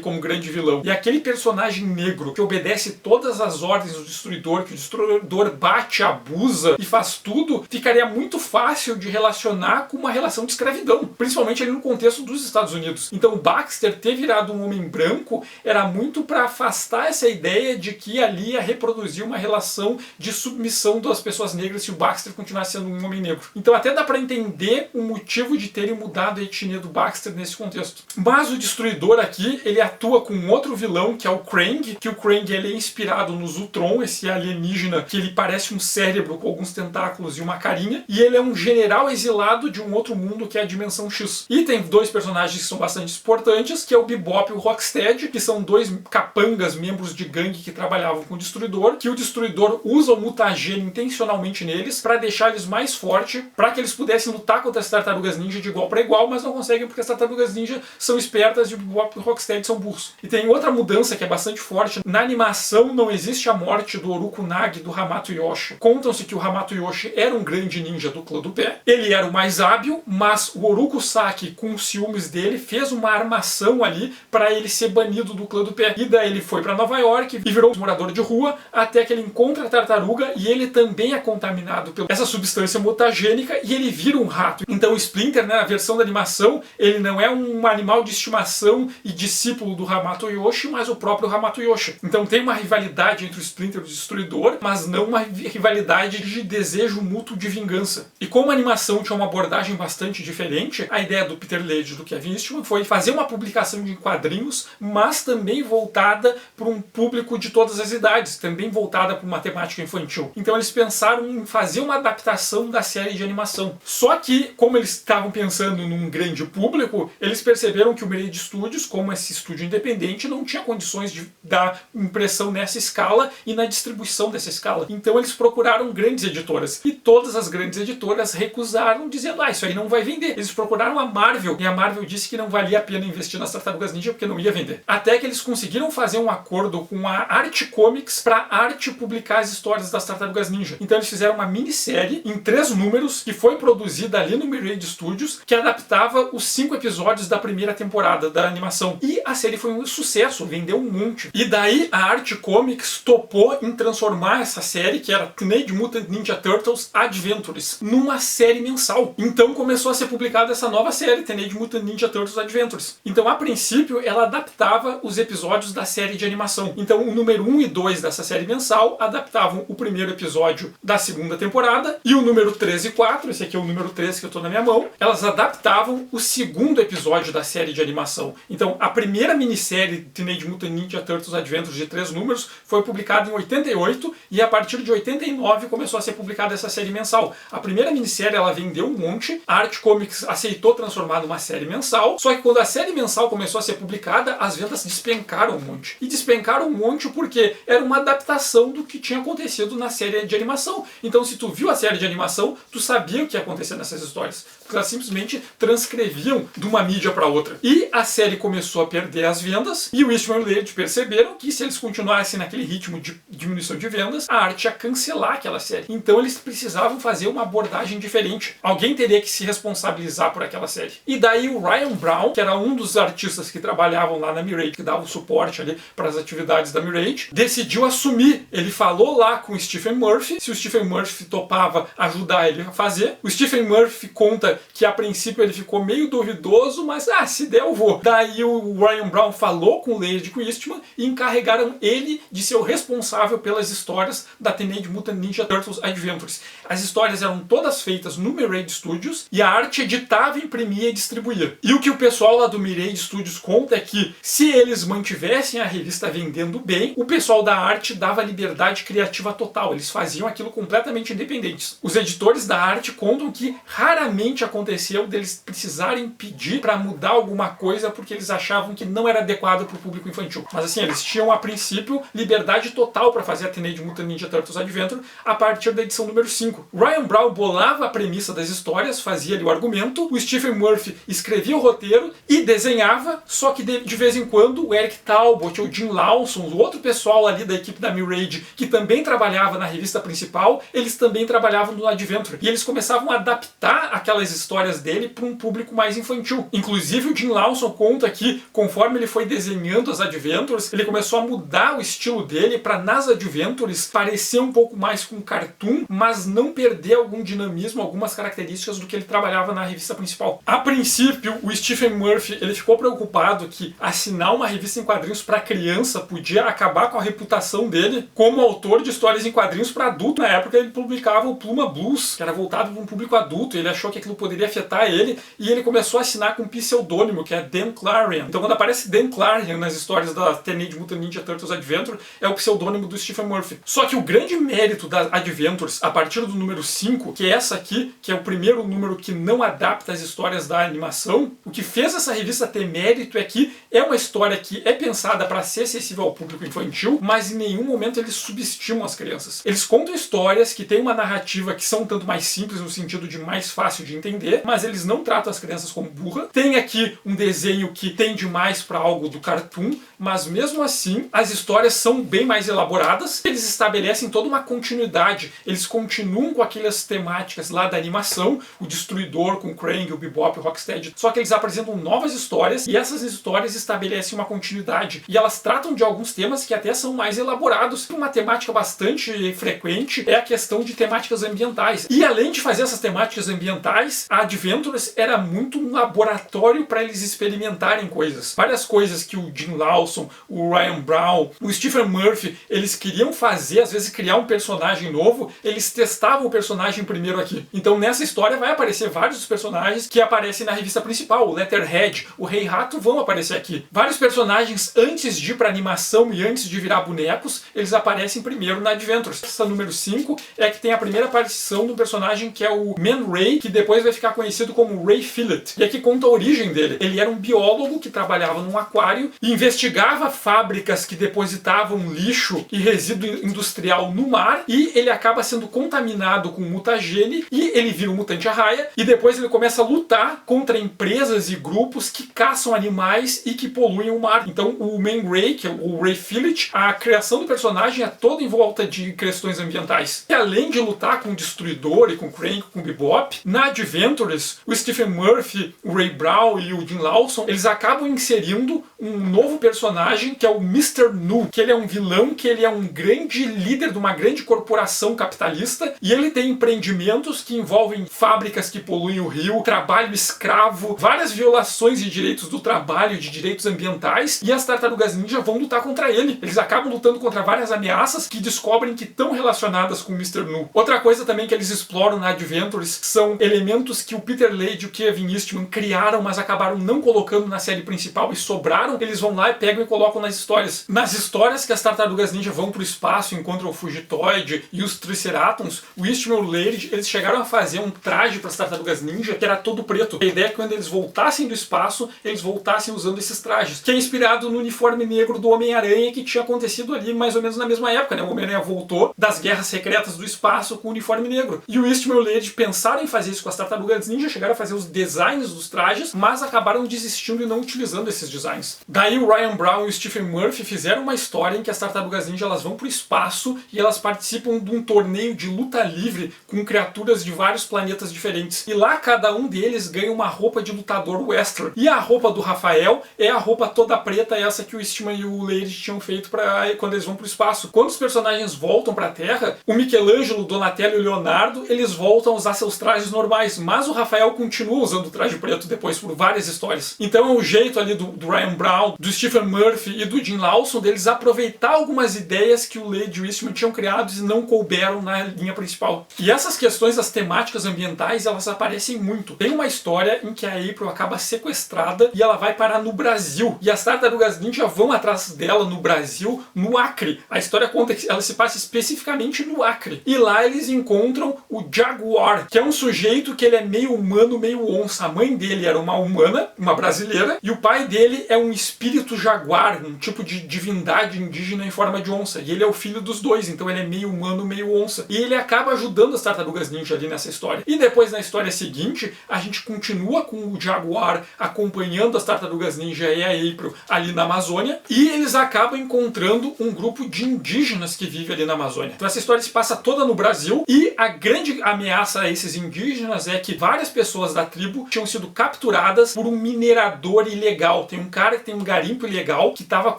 A: como grande vilão e aquele personagem negro que obedece todas as ordens do Destruidor, que o Destruidor bate, abusa e faz tudo, ficaria muito fácil de relacionar com uma relação de escravidão, principalmente ali no contexto dos Estados Unidos. Então o Baxter ter virado um homem branco era muito para afastar essa ideia de que ali ia reproduzir uma relação de submissão das pessoas negras se o Baxter continuasse sendo um homem negro. Então até dá para entender o motivo de terem mudado a etnia do Baxter nesse contexto. Mas o Destruidor aqui, ele atua com outro vilão, que é o Krang, que o Krang ele é inspirado no Zutron, esse alienígena que ele parece um cérebro com alguns tentáculos e uma carinha, e ele é um general exilado de um outro mundo que é a Dimensão X. E tem 2 personagens que são bastante importantes, que é o Bebop e o Rocksteady, que são 2 capangas, membros de gangue que trabalhavam com o Destruidor, que o Destruidor usa o mutagênio intencionalmente neles para deixar eles mais fortes, para que eles pudessem lutar contra as Tartarugas Ninja de igual para igual, mas não conseguem porque as Tartarugas Ninja são espertas e o Bebop e o Rocksteady são burros. E tem outra mudança que é bastante forte. Na animação não existe a morte do Orokunagi do Hamato Yoshi. Contam-se que o Hamato Yoshi era um grande ninja do clã do pé. Ele era o mais hábil, mas o Orokusaki, com os ciúmes dele, fez uma armação ali para ele ser banido do clã do pé. E daí ele foi para Nova York e virou um morador de rua, até que ele encontra a tartaruga e ele também é contaminado por essa substância mutagênica e ele vira um rato. Então o Splinter, né, na versão da animação, ele não é um animal de estimação e discípulo do Hamato Yoshi, mas o próprio Hamato Yoshi. Então tem uma rivalidade entre o Splinter e o Destruidor, mas mas não uma rivalidade de desejo mútuo de vingança. E como a animação tinha uma abordagem bastante diferente, a ideia do Peter Laird e do Kevin Eastman foi fazer uma publicação de quadrinhos, mas também voltada para um público de todas as idades, também voltada para uma temática infantil. Então eles pensaram em fazer uma adaptação da série de animação. Só que, como eles estavam pensando num grande público, eles perceberam que o Mirage Studios, como esse estúdio independente, não tinha condições de dar impressão nessa escala e na distribuição dessa escala. Então eles procuraram grandes editoras. E todas as grandes editoras recusaram, dizendo, isso aí não vai vender. Eles procuraram a Marvel, e a Marvel disse que não valia a pena investir nas Tartarugas Ninja porque não ia vender. Até que eles conseguiram fazer um acordo com a Arte Comics para a Arte publicar as histórias das Tartarugas Ninja. Então eles fizeram uma minissérie em 3 números que foi produzida ali no Mirage Studios, que adaptava os 5 episódios da primeira temporada da animação. E a série foi um sucesso, vendeu um monte. E daí a Arte Comics topou em transformar essa série, que era Teenage Mutant Ninja Turtles Adventures, numa série mensal. Então começou a ser publicada essa nova série, Teenage Mutant Ninja Turtles Adventures. Então a princípio ela adaptava os episódios da série de animação. Então o número 1 e 2 dessa série mensal adaptavam o primeiro episódio da segunda temporada, e o número 3 e 4, esse aqui é o número 3 que eu tô na minha mão, elas adaptavam o segundo episódio da série de animação. Então a primeira minissérie Teenage Mutant Ninja Turtles Adventures de 3 números foi publicada em 88, e a partir de 89 começou a ser publicada essa série mensal. A primeira minissérie ela vendeu um monte, a Arte Comics aceitou transformar numa série mensal, só que quando a série mensal começou a ser publicada, as vendas despencaram um monte. E despencaram um monte porque era uma adaptação do que tinha acontecido na série de animação. Então se tu viu a série de animação, tu sabia o que ia acontecer nessas histórias. Porque elas simplesmente transcreviam de uma mídia para outra. E a série começou a perder as vendas, e o Eastman e o Laird perceberam que se eles continuassem naquele ritmo de diminuição de vendas, a arte ia cancelar aquela série. Então eles precisavam fazer uma abordagem diferente. Alguém teria que se responsabilizar por aquela série. E daí o Ryan Brown, que era um dos artistas que trabalhavam lá na Mirage, que dava o suporte ali para as atividades da Mirage, decidiu assumir. Ele falou lá com o Stephen Murphy, se o Stephen Murphy topava ajudar ele a fazer. O Stephen Murphy conta que a princípio ele ficou meio duvidoso, mas se der eu vou. Daí o Ryan Brown falou com o Laird e com o Eastman e encarregaram ele de ser o responsável pelas histórias da Teenage Mutant Ninja Turtles Adventures. As histórias eram todas feitas no Mirage Studios e a arte editava, imprimia e distribuía. E o que o pessoal lá do Mirage Studios conta é que se eles mantivessem a revista vendendo bem, o pessoal da arte dava liberdade criativa total. Eles faziam aquilo completamente independentes. Os editores da arte contam que raramente aconteceu deles precisarem pedir para mudar alguma coisa porque eles achavam que não era adequado para o público infantil. Mas assim, eles tinham a princípio liberdade total para fazer a Teenage Mutant Ninja Turtles Adventure a partir da edição número 5. Ryan Brown bolava a premissa das histórias, fazia ali o argumento, o Stephen Murphy escrevia o roteiro e desenhava, só que de vez em quando o Eric Talbot ou o Jim Lawson, o outro pessoal ali da equipe da Mirage, que também trabalhava na revista principal, eles também trabalhavam no Adventure. E eles começavam a adaptar aquelas histórias dele para um público mais infantil. Inclusive o Jim Lawson conta que, conforme ele foi desenhando as Adventures, ele começou a mudar o estilo dele para nas Adventures parecer um pouco mais com cartoon, mas não perder algum dinamismo, algumas características do que ele trabalhava na revista principal. A princípio, o Stephen Murphy ele ficou preocupado que assinar uma revista em quadrinhos para criança podia acabar com a reputação dele como autor de histórias em quadrinhos para adulto. Na época ele publicava o Pluma Blues, que era voltado para um público adulto, ele achou que aquilo poderia afetar ele e ele começou a assinar com um pseudônimo, que é Dan Clarion. Então quando aparece Dan Clarion nas histórias da Teenage Mutant Ninja Turtles Adventure, é o pseudônimo do Stephen Murphy. Só que o grande mérito das Adventures, a partir do número 5, que é essa aqui, que é o primeiro número que não adapta as histórias da animação, o que fez essa revista ter mérito é que é uma história que é pensada para ser acessível ao público infantil, mas em nenhum momento eles subestimam as crianças. Eles contam histórias que têm uma narrativa que são um tanto mais simples no sentido de mais fácil de entender, mas eles não tratam as crianças como burra. Tem aqui um desenho que tende mais para algo do cartoon, mas mesmo assim as histórias são bem mais elaboradas. Eles estabelecem toda uma continuidade, eles continuam com aquelas temáticas lá da animação, o Destruidor com o Krang, o Bebop, o Rocksteady, só que eles apresentam novas histórias e essas histórias estabelecem uma continuidade e elas tratam de alguns temas que até são mais elaborados. Uma temática bastante frequente é a questão de temáticas ambientais. E além de fazer essas temáticas ambientais, a Adventures era muito um laboratório para eles experimentarem coisas. Várias coisas que o Jim Lawson Lawson, o Ryan Brown, o Stephen Murphy, eles queriam fazer, às vezes criar um personagem novo, eles testavam o personagem primeiro aqui. Então nessa história vai aparecer vários dos personagens que aparecem na revista principal. O Letterhead, o Rei Rato vão aparecer aqui. Vários personagens, antes de ir pra animação e antes de virar bonecos, eles aparecem primeiro na Adventures. Essa número 5 é a que tem a primeira aparição do personagem que é o Man Ray, que depois vai ficar conhecido como Ray Fillet. E aqui conta a origem dele. Ele era um biólogo que trabalhava num aquário e investigava fábricas que depositavam lixo e resíduo industrial no mar, e ele acaba sendo contaminado com mutagene e ele vira um mutante arraia, e depois ele começa a lutar contra empresas e grupos que caçam animais e que poluem o mar. Então o Man Ray, que é o Ray Fillet, a criação do personagem é toda em volta de questões ambientais. E além de lutar com o Destruidor e com o Crank, com o Bebop, na Adventures, o Stephen Murphy, o Ray Brown e o Jim Lawson, eles acabam inserindo um novo personagem que é o Mr. Nu, que ele é um vilão, que ele é um grande líder de uma grande corporação capitalista, e ele tem empreendimentos que envolvem fábricas que poluem o rio, trabalho escravo, várias violações de direitos do trabalho, de direitos ambientais, e as Tartarugas Ninja vão lutar contra ele. Eles acabam lutando contra várias ameaças que descobrem que estão relacionadas com o Mr. Nu. Outra coisa também que eles exploram na Adventures são elementos que o Peter Laird e o Kevin Eastman criaram, mas acabaram não colocando na série principal e sobraram. Eles vão lá e pegam e colocam nas histórias. Nas histórias que as Tartarugas Ninja vão pro espaço, encontram o Fugitoid e os Triceratons, o Eastman e o Laird, eles chegaram a fazer um traje para as Tartarugas Ninja que era todo preto. A ideia é que quando eles voltassem do espaço, eles voltassem usando esses trajes, que é inspirado no uniforme negro do Homem-Aranha que tinha acontecido ali mais ou menos na mesma época, né? O Homem-Aranha voltou das guerras secretas do espaço com o uniforme negro. E o Eastman e o Laird pensaram em fazer isso com as Tartarugas Ninja, chegaram a fazer os designs dos trajes, mas acabaram desistindo e não utilizando esses designs. Daí o Ryan Brown e o Stephen Murphy fizeram uma história em que as Tartarugas Ninja elas vão pro espaço e elas participam de um torneio de luta livre com criaturas de vários planetas diferentes. E lá cada um deles ganha uma roupa de lutador western. E a roupa do Rafael é a roupa toda preta, essa que o Eastman e o Laird tinham feito para quando eles vão pro espaço. Quando os personagens voltam pra Terra, o Michelangelo, o Donatello e o Leonardo, eles voltam a usar seus trajes normais, mas o Rafael continua usando o traje preto depois por várias histórias. Então é o jeito ali do Ryan Brown, do Stephen Murphy e do Jim Lawson deles aproveitar algumas ideias que o Laird e o Eastman tinham criado e não couberam na linha principal. E essas questões das temáticas ambientais, elas aparecem muito. Tem uma história em que a April acaba sequestrada e ela vai parar no Brasil. E as Tartarugas Ninja vão atrás dela no Brasil, no Acre. A história conta que ela se passa especificamente no Acre. E lá eles encontram o Jaguar, que é um sujeito que ele é meio humano, meio onça. A mãe dele era uma humana, uma brasileira, e o pai dele é um espírito jaguar, um tipo de divindade indígena em forma de onça. E ele é o filho dos dois, então ele é meio humano, meio onça. E ele acaba ajudando as Tartarugas Ninja ali nessa história. E depois, na história seguinte, a gente continua com o Jaguar acompanhando as Tartarugas Ninja e a April ali na Amazônia, e eles acabam encontrando um grupo de indígenas que vive ali na Amazônia. Então essa história se passa toda no Brasil, e a grande ameaça a esses indígenas é que várias pessoas da tribo tinham sido capturadas por um minerador ilegal. Tem um cara que tem um garimpo ilegal que estava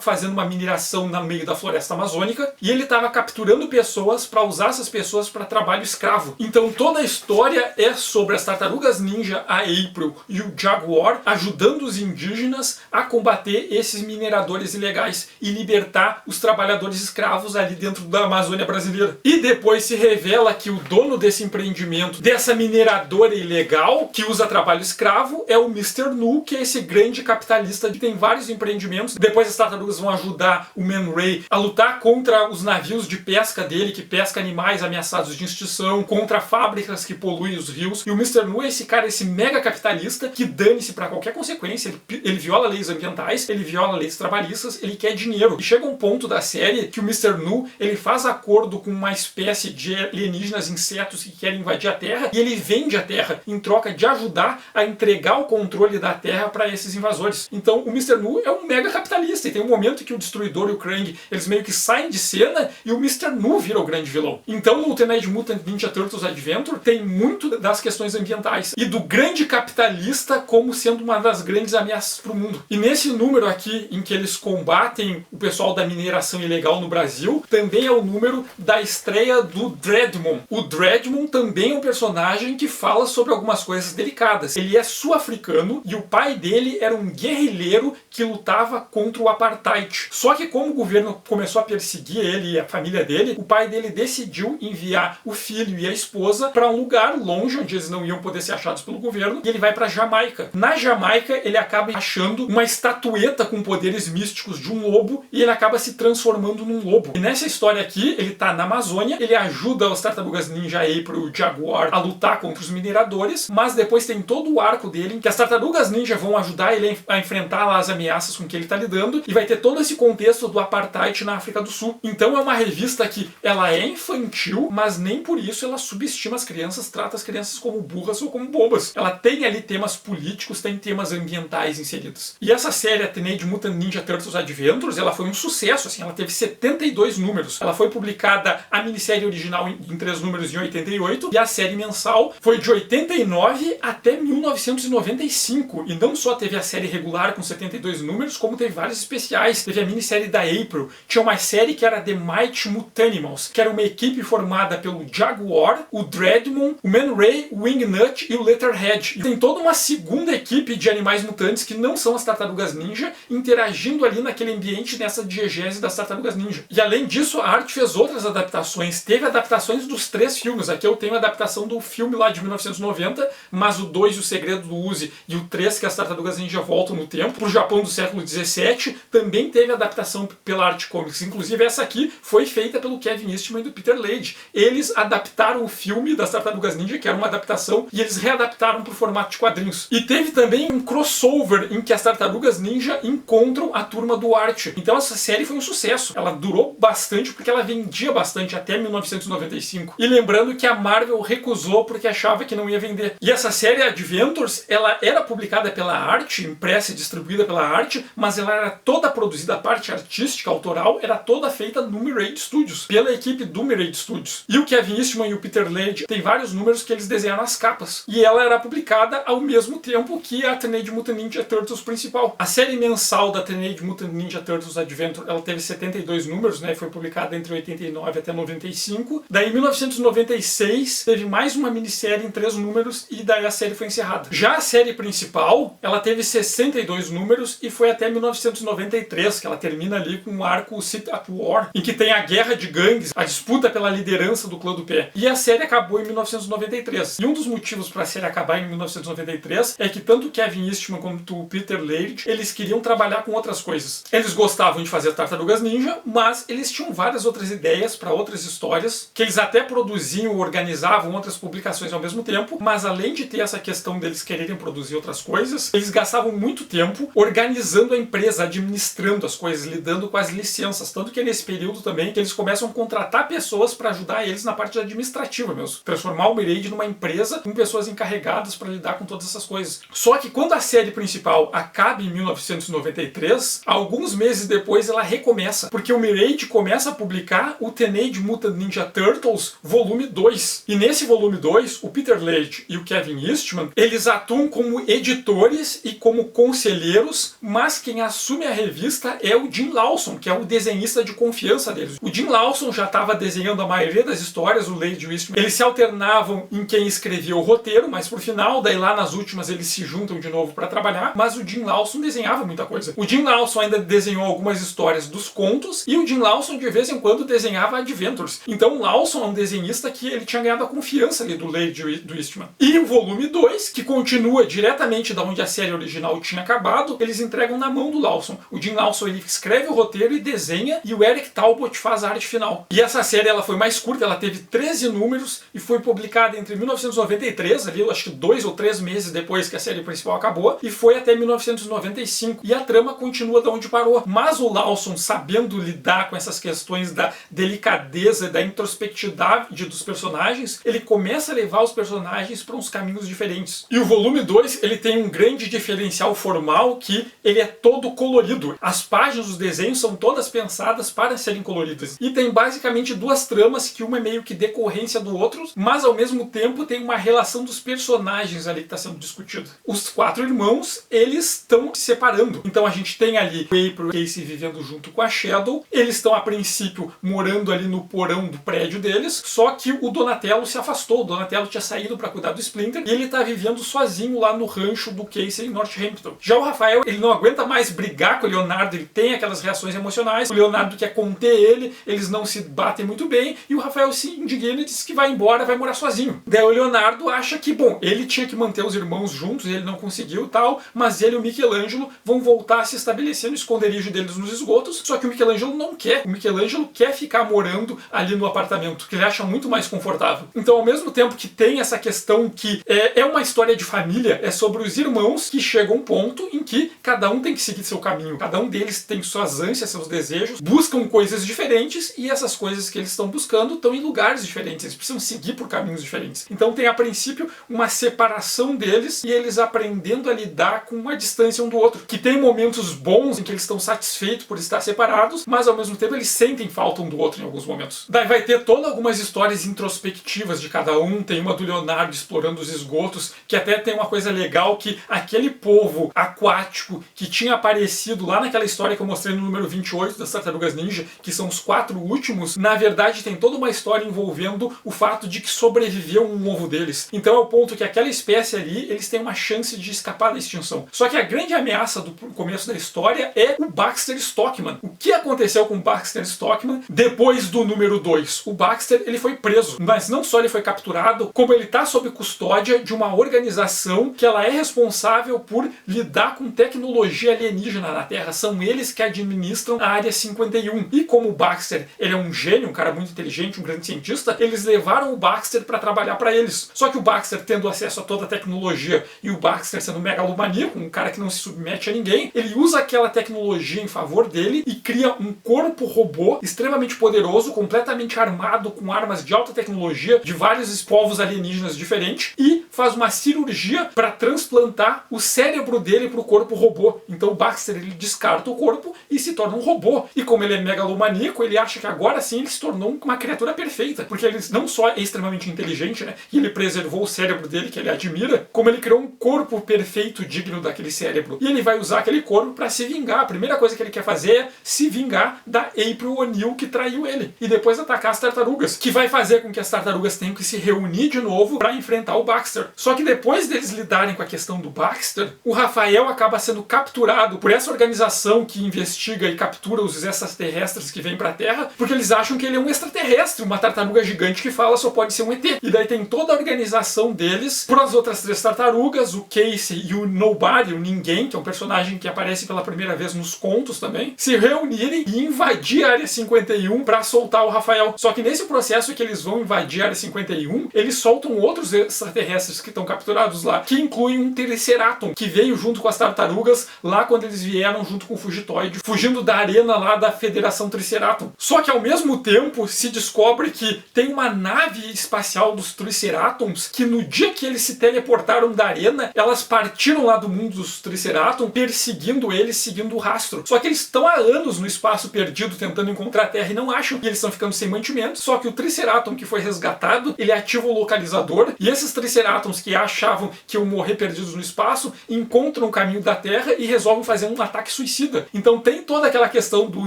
A: fazendo uma mineração no meio da floresta amazônica, e ele estava capturando pessoas para usar essas pessoas para trabalho escravo. Então toda a história é sobre as Tartarugas Ninja, a April e o Jaguar ajudando os indígenas a combater esses mineradores ilegais e libertar os trabalhadores escravos ali dentro da Amazônia brasileira. E depois se revela que o dono desse empreendimento, dessa mineradora ilegal que usa trabalho escravo, é o Mr. Nu, que é esse grande capitalista que tem vários empreendimentos. Depois as tartarugas vão ajudar o Man Ray a lutar contra os navios de pesca dele, que pesca animais ameaçados de extinção, contra fábricas que poluem os rios. E o Mr. Nu é esse cara, esse mega capitalista que dane-se pra qualquer consequência. Ele viola leis ambientais, ele viola leis trabalhistas, ele quer dinheiro. E chega um ponto da série que o Mr. Nu, ele faz acordo com uma espécie de alienígenas, insetos que querem invadir a Terra, e ele vende a Terra em troca de ajudar a entregar o controle da Terra para esses invasores. Então o Mr. Nu é um mega capitalista, e tem um momento que o Destruidor e o Krang, eles meio que saem de cena e o Mr. Nu vira o grande vilão. Então no Teenage Mutant Ninja Turtles Adventure tem muito das questões ambientais e do grande capitalista como sendo uma das grandes ameaças para o mundo. E nesse número aqui, em que eles combatem o pessoal da mineração ilegal no Brasil, também é o número da estreia do Dreadmon. O Dreadmon também é um personagem que fala sobre algumas coisas delicadas. Ele é sul-africano e o pai dele era um guerrilheiro que lutava contra contra o apartheid. Só que como o governo começou a perseguir ele e a família dele, o pai dele decidiu enviar o filho e a esposa para um lugar longe, onde eles não iam poder ser achados pelo governo, e ele vai para Jamaica. Na Jamaica, ele acaba achando uma estatueta com poderes místicos de um lobo, e ele acaba se transformando num lobo. E nessa história aqui, ele tá na Amazônia, ele ajuda os Tartarugas Ninja April e o Jaguar a lutar contra os mineradores, mas depois tem todo o arco dele, em que as Tartarugas Ninja vão ajudar ele a enfrentar lá as ameaças com que ele tá lidando, e vai ter todo esse contexto do apartheid na África do Sul. Então é uma revista que ela é infantil, mas nem por isso ela subestima as crianças, trata as crianças como burras ou como bobas. Ela tem ali temas políticos, tem temas ambientais inseridos. E essa série, a Teenage Mutant Ninja Turtles Adventures, ela foi um sucesso, assim, ela teve 72 números. Ela foi publicada, a minissérie original em 3 números em 88, e a série mensal foi de 89 até 1995. E não só teve a série regular com 72 números, como teve vários especiais. Teve a minissérie da April, tinha uma série que era The Mighty Mutanimals, que era uma equipe formada pelo Jaguar, o Dreadmon, o Man-Ray, o Wingnut e o Letterhead. E tem toda uma segunda equipe de animais mutantes que não são as Tartarugas Ninja, interagindo ali naquele ambiente nessa diegese das Tartarugas Ninja. E além disso, a arte fez outras adaptações. Teve adaptações dos 3 filmes. Aqui eu tenho a adaptação do filme lá de 1990, mas o 2, O Segredo do Uzi, e o 3, que as Tartarugas Ninja voltam no tempo, pro Japão do século 17, também teve adaptação pela Art Comics. Inclusive essa aqui foi feita pelo Kevin Eastman e do Peter Laird. Eles adaptaram o filme das Tartarugas Ninja, que era uma adaptação, e eles readaptaram pro formato de quadrinhos. E teve também um crossover em que as Tartarugas Ninja encontram a turma do Art. Então essa série foi um sucesso. Ela durou bastante porque ela vendia bastante até 1995. E lembrando que a Marvel recusou porque achava que não ia vender. E essa série Adventures, ela era publicada pela Art, impressa e distribuída pela Art, mas ela era toda produzida, a parte artística, autoral, era toda feita no Mirage Studios, pela equipe do Mirage Studios. E o Kevin Eastman e o Peter Laird tem vários números que eles desenharam as capas. E ela era publicada ao mesmo tempo que a Teenage Mutant Ninja Turtles principal. A série mensal da Teenage Mutant Ninja Turtles Adventure, ela teve 72 números, né? Foi publicada entre 89 até 95. Daí em 1996 teve mais uma minissérie em 3 números e daí a série foi encerrada. Já a série principal, ela teve 62 números e foi até 1993, que ela termina ali com o arco Sit at War, em que tem a guerra de gangues, a disputa pela liderança do clã do pé. E a série acabou em 1993. E um dos motivos para a série acabar em 1993 é que tanto o Kevin Eastman quanto o Peter Laird, eles queriam trabalhar com outras coisas. Eles gostavam de fazer Tartarugas Ninja, mas eles tinham várias outras ideias para outras histórias, que eles até produziam, organizavam outras publicações ao mesmo tempo, mas além de ter essa questão deles quererem produzir outras coisas, eles gastavam muito tempo organizando a empresa, administrando as coisas, lidando com as licenças, tanto que é nesse período também que eles começam a contratar pessoas para ajudar eles na parte administrativa mesmo, transformar o Mirage numa empresa com pessoas encarregadas para lidar com todas essas coisas. Só que quando a série principal acaba em 1993, alguns meses depois ela recomeça, porque o Mirage começa a publicar o Teenage Mutant Ninja Turtles volume 2. E nesse volume 2, o Peter Laird e o Kevin Eastman, eles atuam como editores e como conselheiros, mas quem assume a revista é o Jim Lawson, que é o desenhista de confiança deles. O Jim Lawson já estava desenhando a maioria das histórias, o Laird e o Eastman, eles se alternavam em quem escrevia o roteiro, mas por final, daí lá nas últimas eles se juntam de novo para trabalhar, mas o Jim Lawson desenhava muita coisa. O Jim Lawson ainda desenhou algumas histórias dos contos, e o Jim Lawson de vez em quando desenhava Adventures. Então o Lawson é um desenhista que ele tinha ganhado a confiança ali do Laird e do Eastman. E o volume 2, que continua diretamente da onde a série original tinha acabado, eles entregam na mão do Lawson. O Jim Lawson ele escreve o roteiro e desenha, e o Eric Talbot faz a arte final. E essa série ela foi mais curta, ela teve 13 números e foi publicada entre 1993, ali eu acho que 2 ou 3 meses depois que a série principal acabou, e foi até 1995. E a trama continua da onde parou. Mas o Lawson, sabendo lidar com essas questões da delicadeza, da introspectividade dos personagens, ele começa a levar os personagens para uns caminhos diferentes. E o volume 2, ele tem um grande diferencial formal, que ele é todo colorido. As páginas dos desenhos são todas pensadas para serem coloridas. E tem basicamente 2 tramas, que uma é meio que decorrência do outro, mas ao mesmo tempo tem uma relação dos personagens ali que está sendo discutida. Os 4 irmãos, eles estão se separando. Então a gente tem ali o April e Casey vivendo junto com a Shadow. Eles estão a princípio morando ali no porão do prédio deles, só que o Donatello se afastou. O Donatello tinha saído para cuidar do Splinter e ele está vivendo sozinho lá no rancho do Casey em Northampton. Já o Rafael, ele não aguenta mais brigar com o Leonardo, ele tem aquelas reações emocionais, o Leonardo quer conter ele, eles não se batem muito bem, e o Rafael se indigna e diz que vai embora, vai morar sozinho. Daí o Leonardo acha que, bom, ele tinha que manter os irmãos juntos, ele não conseguiu e tal, mas ele e o Michelangelo vão voltar a se estabelecer no esconderijo deles nos esgotos, só que o Michelangelo não quer. O Michelangelo quer ficar morando ali no apartamento, que ele acha muito mais confortável. Então, ao mesmo tempo que tem essa questão que é uma história de família, é sobre os irmãos que chegam a um ponto em que cada um tem que seguir seu caminho, cada um deles tem suas ânsias, seus desejos, buscam coisas diferentes e essas coisas que eles estão buscando estão em lugares diferentes, eles precisam seguir por caminhos diferentes. Então tem a princípio uma separação deles e eles aprendendo a lidar com a distância um do outro, que tem momentos bons em que eles estão satisfeitos por estar separados, mas ao mesmo tempo eles sentem falta um do outro em alguns momentos. Daí vai ter todas algumas histórias introspectivas de cada um, tem uma do Leonardo explorando os esgotos, que até tem uma coisa legal, que aquele povo aquático que tinha aparecido lá naquela história que eu mostrei no número 28 das Tartarugas Ninja, que são os 4 últimos, na verdade tem toda uma história envolvendo o fato de que sobreviveu um ovo deles. Então é o ponto que aquela espécie ali, eles têm uma chance de escapar da extinção. Só que a grande ameaça do começo da história é o Baxter Stockman. O que aconteceu com o Baxter Stockman depois do número 2? O Baxter, ele foi preso, mas não só ele foi capturado, como ele está sob custódia de uma organização que ela é responsável por lidar com tecnologia alienígena na Terra. São eles que administram a Área 51. E como o Baxter, ele é um gênio, um cara muito inteligente, um grande cientista, eles levaram o Baxter para trabalhar para eles. Só que o Baxter tendo acesso a toda a tecnologia e o Baxter sendo megalomaníaco, um cara que não se submete a ninguém, ele usa aquela tecnologia em favor dele e cria um corpo robô extremamente poderoso, completamente armado com armas de alta tecnologia de vários povos alienígenas diferentes e faz uma cirurgia para transplantar o cérebro dele para o corpo robô. Então o Baxter, ele descarta o corpo e se torna um robô. E como ele é megalomaníaco, ele acha que agora sim ele se tornou uma criatura perfeita, porque ele não só é extremamente inteligente, né, e ele preservou o cérebro dele, que ele admira, como ele criou um corpo perfeito, digno daquele cérebro. E ele vai usar aquele corpo para se vingar. A primeira coisa que ele quer fazer é se vingar da April O'Neil, que traiu ele, e depois atacar as tartarugas, que vai fazer com que as tartarugas tenham que se reunir de novo para enfrentar o Baxter. Só que depois deles lidarem com a questão do Baxter, o Rafael acaba sendo capturado por essa organização que investiga e captura os extraterrestres que vêm para a Terra, porque eles acham que ele é um extraterrestre, uma tartaruga gigante que fala só pode ser um ET. E daí tem toda a organização deles para as outras 3 tartarugas, o Casey e o Nobody, o Ninguém, que é um personagem que aparece pela primeira vez nos contos também, se reunirem e invadir a Área 51 para soltar o Rafael. Só que nesse processo que eles vão invadir a Área 51, eles soltam outros extraterrestres que estão capturados lá, que incluem um Triceratops, que veio junto com as tartarugas lá quando eles vieram junto com o Fugitoide, fugindo da arena lá da Federação Triceratops. Só que ao mesmo tempo se descobre que tem uma nave espacial dos Triceratops que no dia que eles se teleportaram da arena, elas partiram lá do mundo dos Triceratops, perseguindo eles, seguindo o rastro. Só que eles estão há anos no espaço perdido tentando encontrar a Terra e não acham, e eles estão ficando sem mantimento. Só que o Triceratops que foi resgatado, ele ativa o localizador, e esses Triceratops que achavam que iam morrer perdidos no espaço, encontram o caminho da Terra e resolvem fazer um ataque suicida. Então tem toda aquela questão do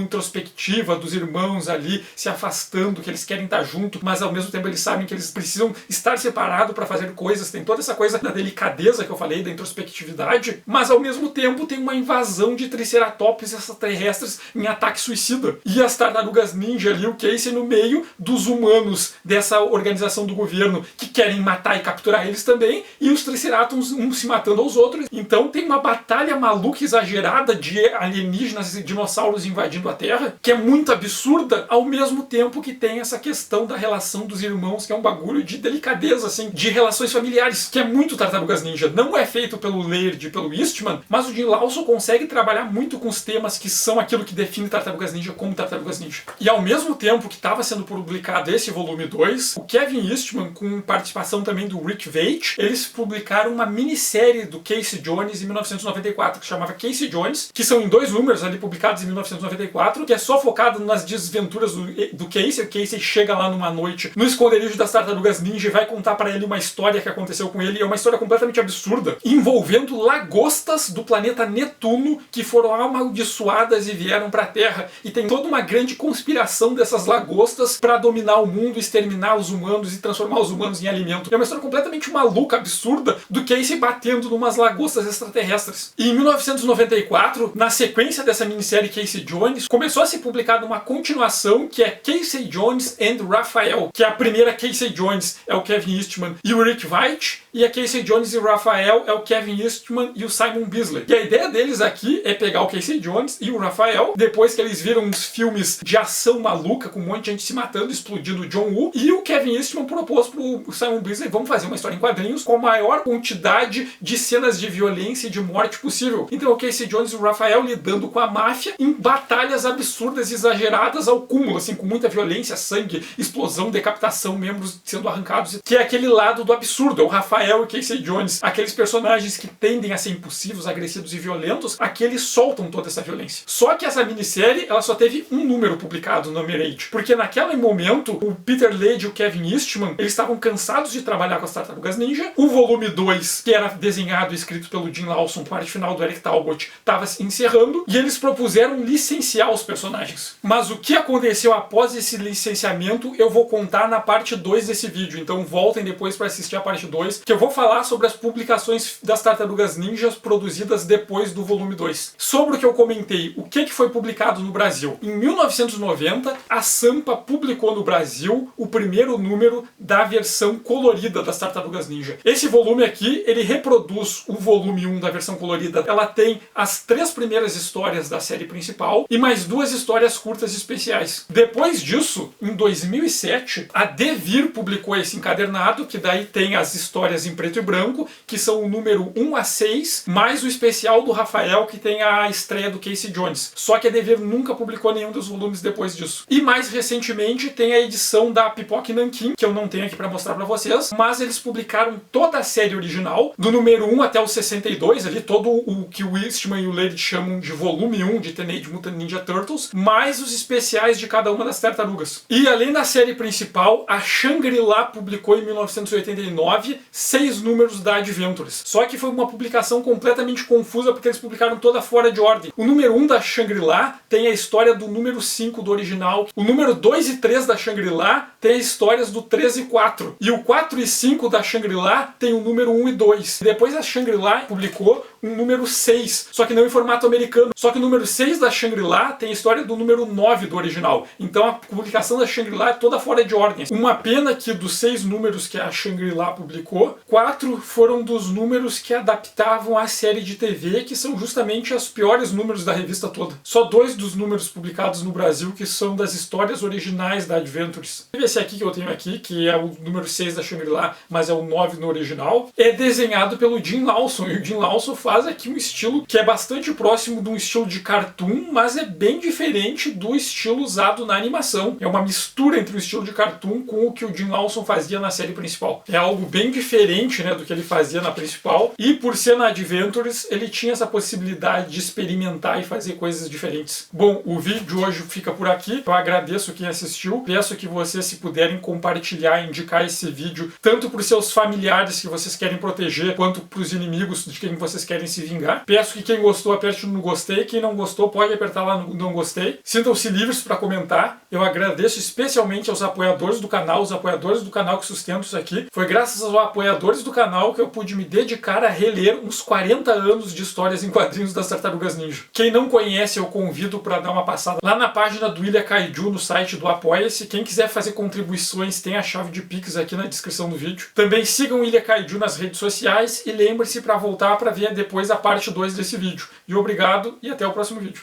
A: introspectiva, dos irmãos ali se afastando, que eles querem estar junto, mas ao mesmo tempo eles sabem que eles precisam estar separados para fazer coisas. Tem toda essa coisa da delicadeza que eu falei, da introspectividade, mas ao mesmo tempo tem uma invasão de Triceratops extraterrestres em ataque suicida. E as tartarugas ninja ali, o Casey no meio dos humanos dessa organização do governo que querem matar e capturar eles também, e os Triceratops se matando aos outros. Então tem uma batalha maluca, exagerada de alienígenas e dinossauros invadindo a Terra, que é muito absurda, ao mesmo tempo que tem essa questão da relação dos irmãos, que é um bagulho de delicadeza, assim, de relações familiares, que é muito Tartarugas Ninja. Não é feito pelo Laird e pelo Eastman, mas o Jim Lawson consegue trabalhar muito com os temas que são aquilo que define Tartarugas Ninja como Tartarugas Ninja. E ao mesmo tempo que estava sendo publicado esse volume 2, o Kevin Eastman, com participação também do Rick Veitch, eles publicaram uma minissérie do Casey Jones em 1994, que chamava Casey Jones, que são em 2 números ali publicados em 1994, que é só focado nas desventuras do Casey. O Casey chega lá numa noite no esconderijo das Tartarugas Ninja e vai contar para ele uma história que aconteceu com ele. É uma história completamente absurda, envolvendo lagostas do planeta Netuno que foram amaldiçoadas e vieram para a Terra. E tem toda uma grande conspiração dessas lagostas para dominar o mundo, exterminar os humanos e transformar os humanos em alimento. É uma história completamente maluca maluca, absurda, do Casey batendo numas lagostas extraterrestres. E em 1994, na sequência dessa minissérie Casey Jones, começou a ser publicada uma continuação que é Casey Jones and Raphael, que é a primeira Casey Jones é o Kevin Eastman e o Rick Veitch, e a Casey Jones e o Raphael é o Kevin Eastman e o Simon Bisley. E a ideia deles aqui é pegar o Casey Jones e o Raphael, depois que eles viram uns filmes de ação maluca, com um monte de gente se matando, explodindo o John Woo, e o Kevin Eastman propôs pro Simon Bisley, vamos fazer uma história em quadrinhos com a maior quantidade de cenas de violência e de morte possível. Então o Casey Jones e o Raphael lidando com a máfia em batalhas absurdas e exageradas ao cúmulo, assim, com muita violência, sangue, explosão, decapitação, membros sendo arrancados, que é aquele lado do absurdo. É o Raphael e o Casey Jones, aqueles personagens que tendem a ser impulsivos, agressivos e violentos, aqui eles soltam toda essa violência. Só que essa minissérie, ela só teve um número publicado no Number 8, porque naquele momento, o Peter Laird e o Kevin Eastman, eles estavam cansados de trabalhar com as Tartarugas Ninja. O volume 2, que era desenhado e escrito pelo Jim Lawson, com a arte final do Eric Talbot, estava se encerrando, e eles propuseram licenciar os personagens. Mas o que aconteceu após esse licenciamento, eu vou contar na parte 2 desse vídeo, então voltem depois para assistir a parte 2, que eu vou falar sobre as publicações das Tartarugas Ninjas produzidas depois do volume 2. Sobre o que eu comentei, o que foi publicado no Brasil? Em 1990, a Sampa publicou no Brasil o primeiro número da versão colorida das Tartarugas Ninja. Esse volume aqui, ele reproduz o volume 1 da versão colorida. Ela tem as 3 primeiras histórias da série principal e mais 2 histórias curtas especiais. Depois disso, em 2007, a Devir publicou esse encadernado, que daí tem as histórias em preto e branco, que são o número 1 a 6, mais o especial do Raphael, que tem a estreia do Casey Jones. Só que a Devir nunca publicou nenhum dos volumes depois disso. E mais recentemente tem a edição da Pipoca e Nanquim, que eu não tenho aqui para mostrar para vocês, mas eles publicaram toda a série original, do número 1 até o 62, ali todo o que o Eastman e o Laird chamam de volume 1 de Teenage Mutant Ninja Turtles, mais os especiais de cada uma das tartarugas. E além da série principal, a Shangri-La publicou em 1989 6 números da Adventures. Só que foi uma publicação completamente confusa porque eles publicaram toda fora de ordem. O número 1 da Shangri-La tem a história do número 5 do original. O número 2 e 3 da Shangri-La tem as histórias do 3 e 4. E o 4 e 5 da Shangri-La tem o número 1 e 2. Depois a Shangri-La publicou um número 6, só que não em formato americano. Só que o número 6 da Shangri-La tem a história do número 9 do original. Então a publicação da Shangri-La é toda fora de ordem. Uma pena que dos 6 números que a Shangri-La publicou, 4 foram dos números que adaptavam a série de TV, que são justamente os piores números da revista toda. Só 2 dos números publicados no Brasil que são das histórias originais da Adventures. Esse aqui que eu tenho aqui, que é o número 6 da Shangri-La, mas é o 9 no original, é desenhado pelo Jim Lawson. E o Jim Lawson faz aqui um estilo que é bastante próximo de um estilo de cartoon, mas é bem diferente do estilo usado na animação. É uma mistura entre o estilo de cartoon com o que o Jim Lawson fazia na série principal. É algo bem diferente, né, do que ele fazia na principal, e por ser na Adventures, ele tinha essa possibilidade de experimentar e fazer coisas diferentes. Bom, o vídeo de hoje fica por aqui. Eu agradeço quem assistiu. Peço que vocês, se puderem, compartilhar e indicar esse vídeo, tanto para os seus familiares que vocês querem proteger, quanto para os inimigos de quem vocês querem se vingar. Peço que quem gostou aperte no gostei, quem não gostou pode apertar lá no não gostei. Sintam-se livres para comentar. Eu agradeço especialmente aos apoiadores do canal, os apoiadores do canal que sustentam isso aqui. Foi graças aos apoiadores do canal que eu pude me dedicar a reler uns 40 anos de histórias em quadrinhos das Tartarugas Ninja. Quem não conhece, eu convido para dar uma passada lá na página do Ilha Kaiju, no site do Apoia-se. Quem quiser fazer contribuições, tem a chave de Pix aqui na descrição do vídeo. Também sigam o Ilha Kaiju nas redes sociais e lembre-se para voltar para ver depois a parte 2 desse vídeo. E obrigado e até o próximo vídeo.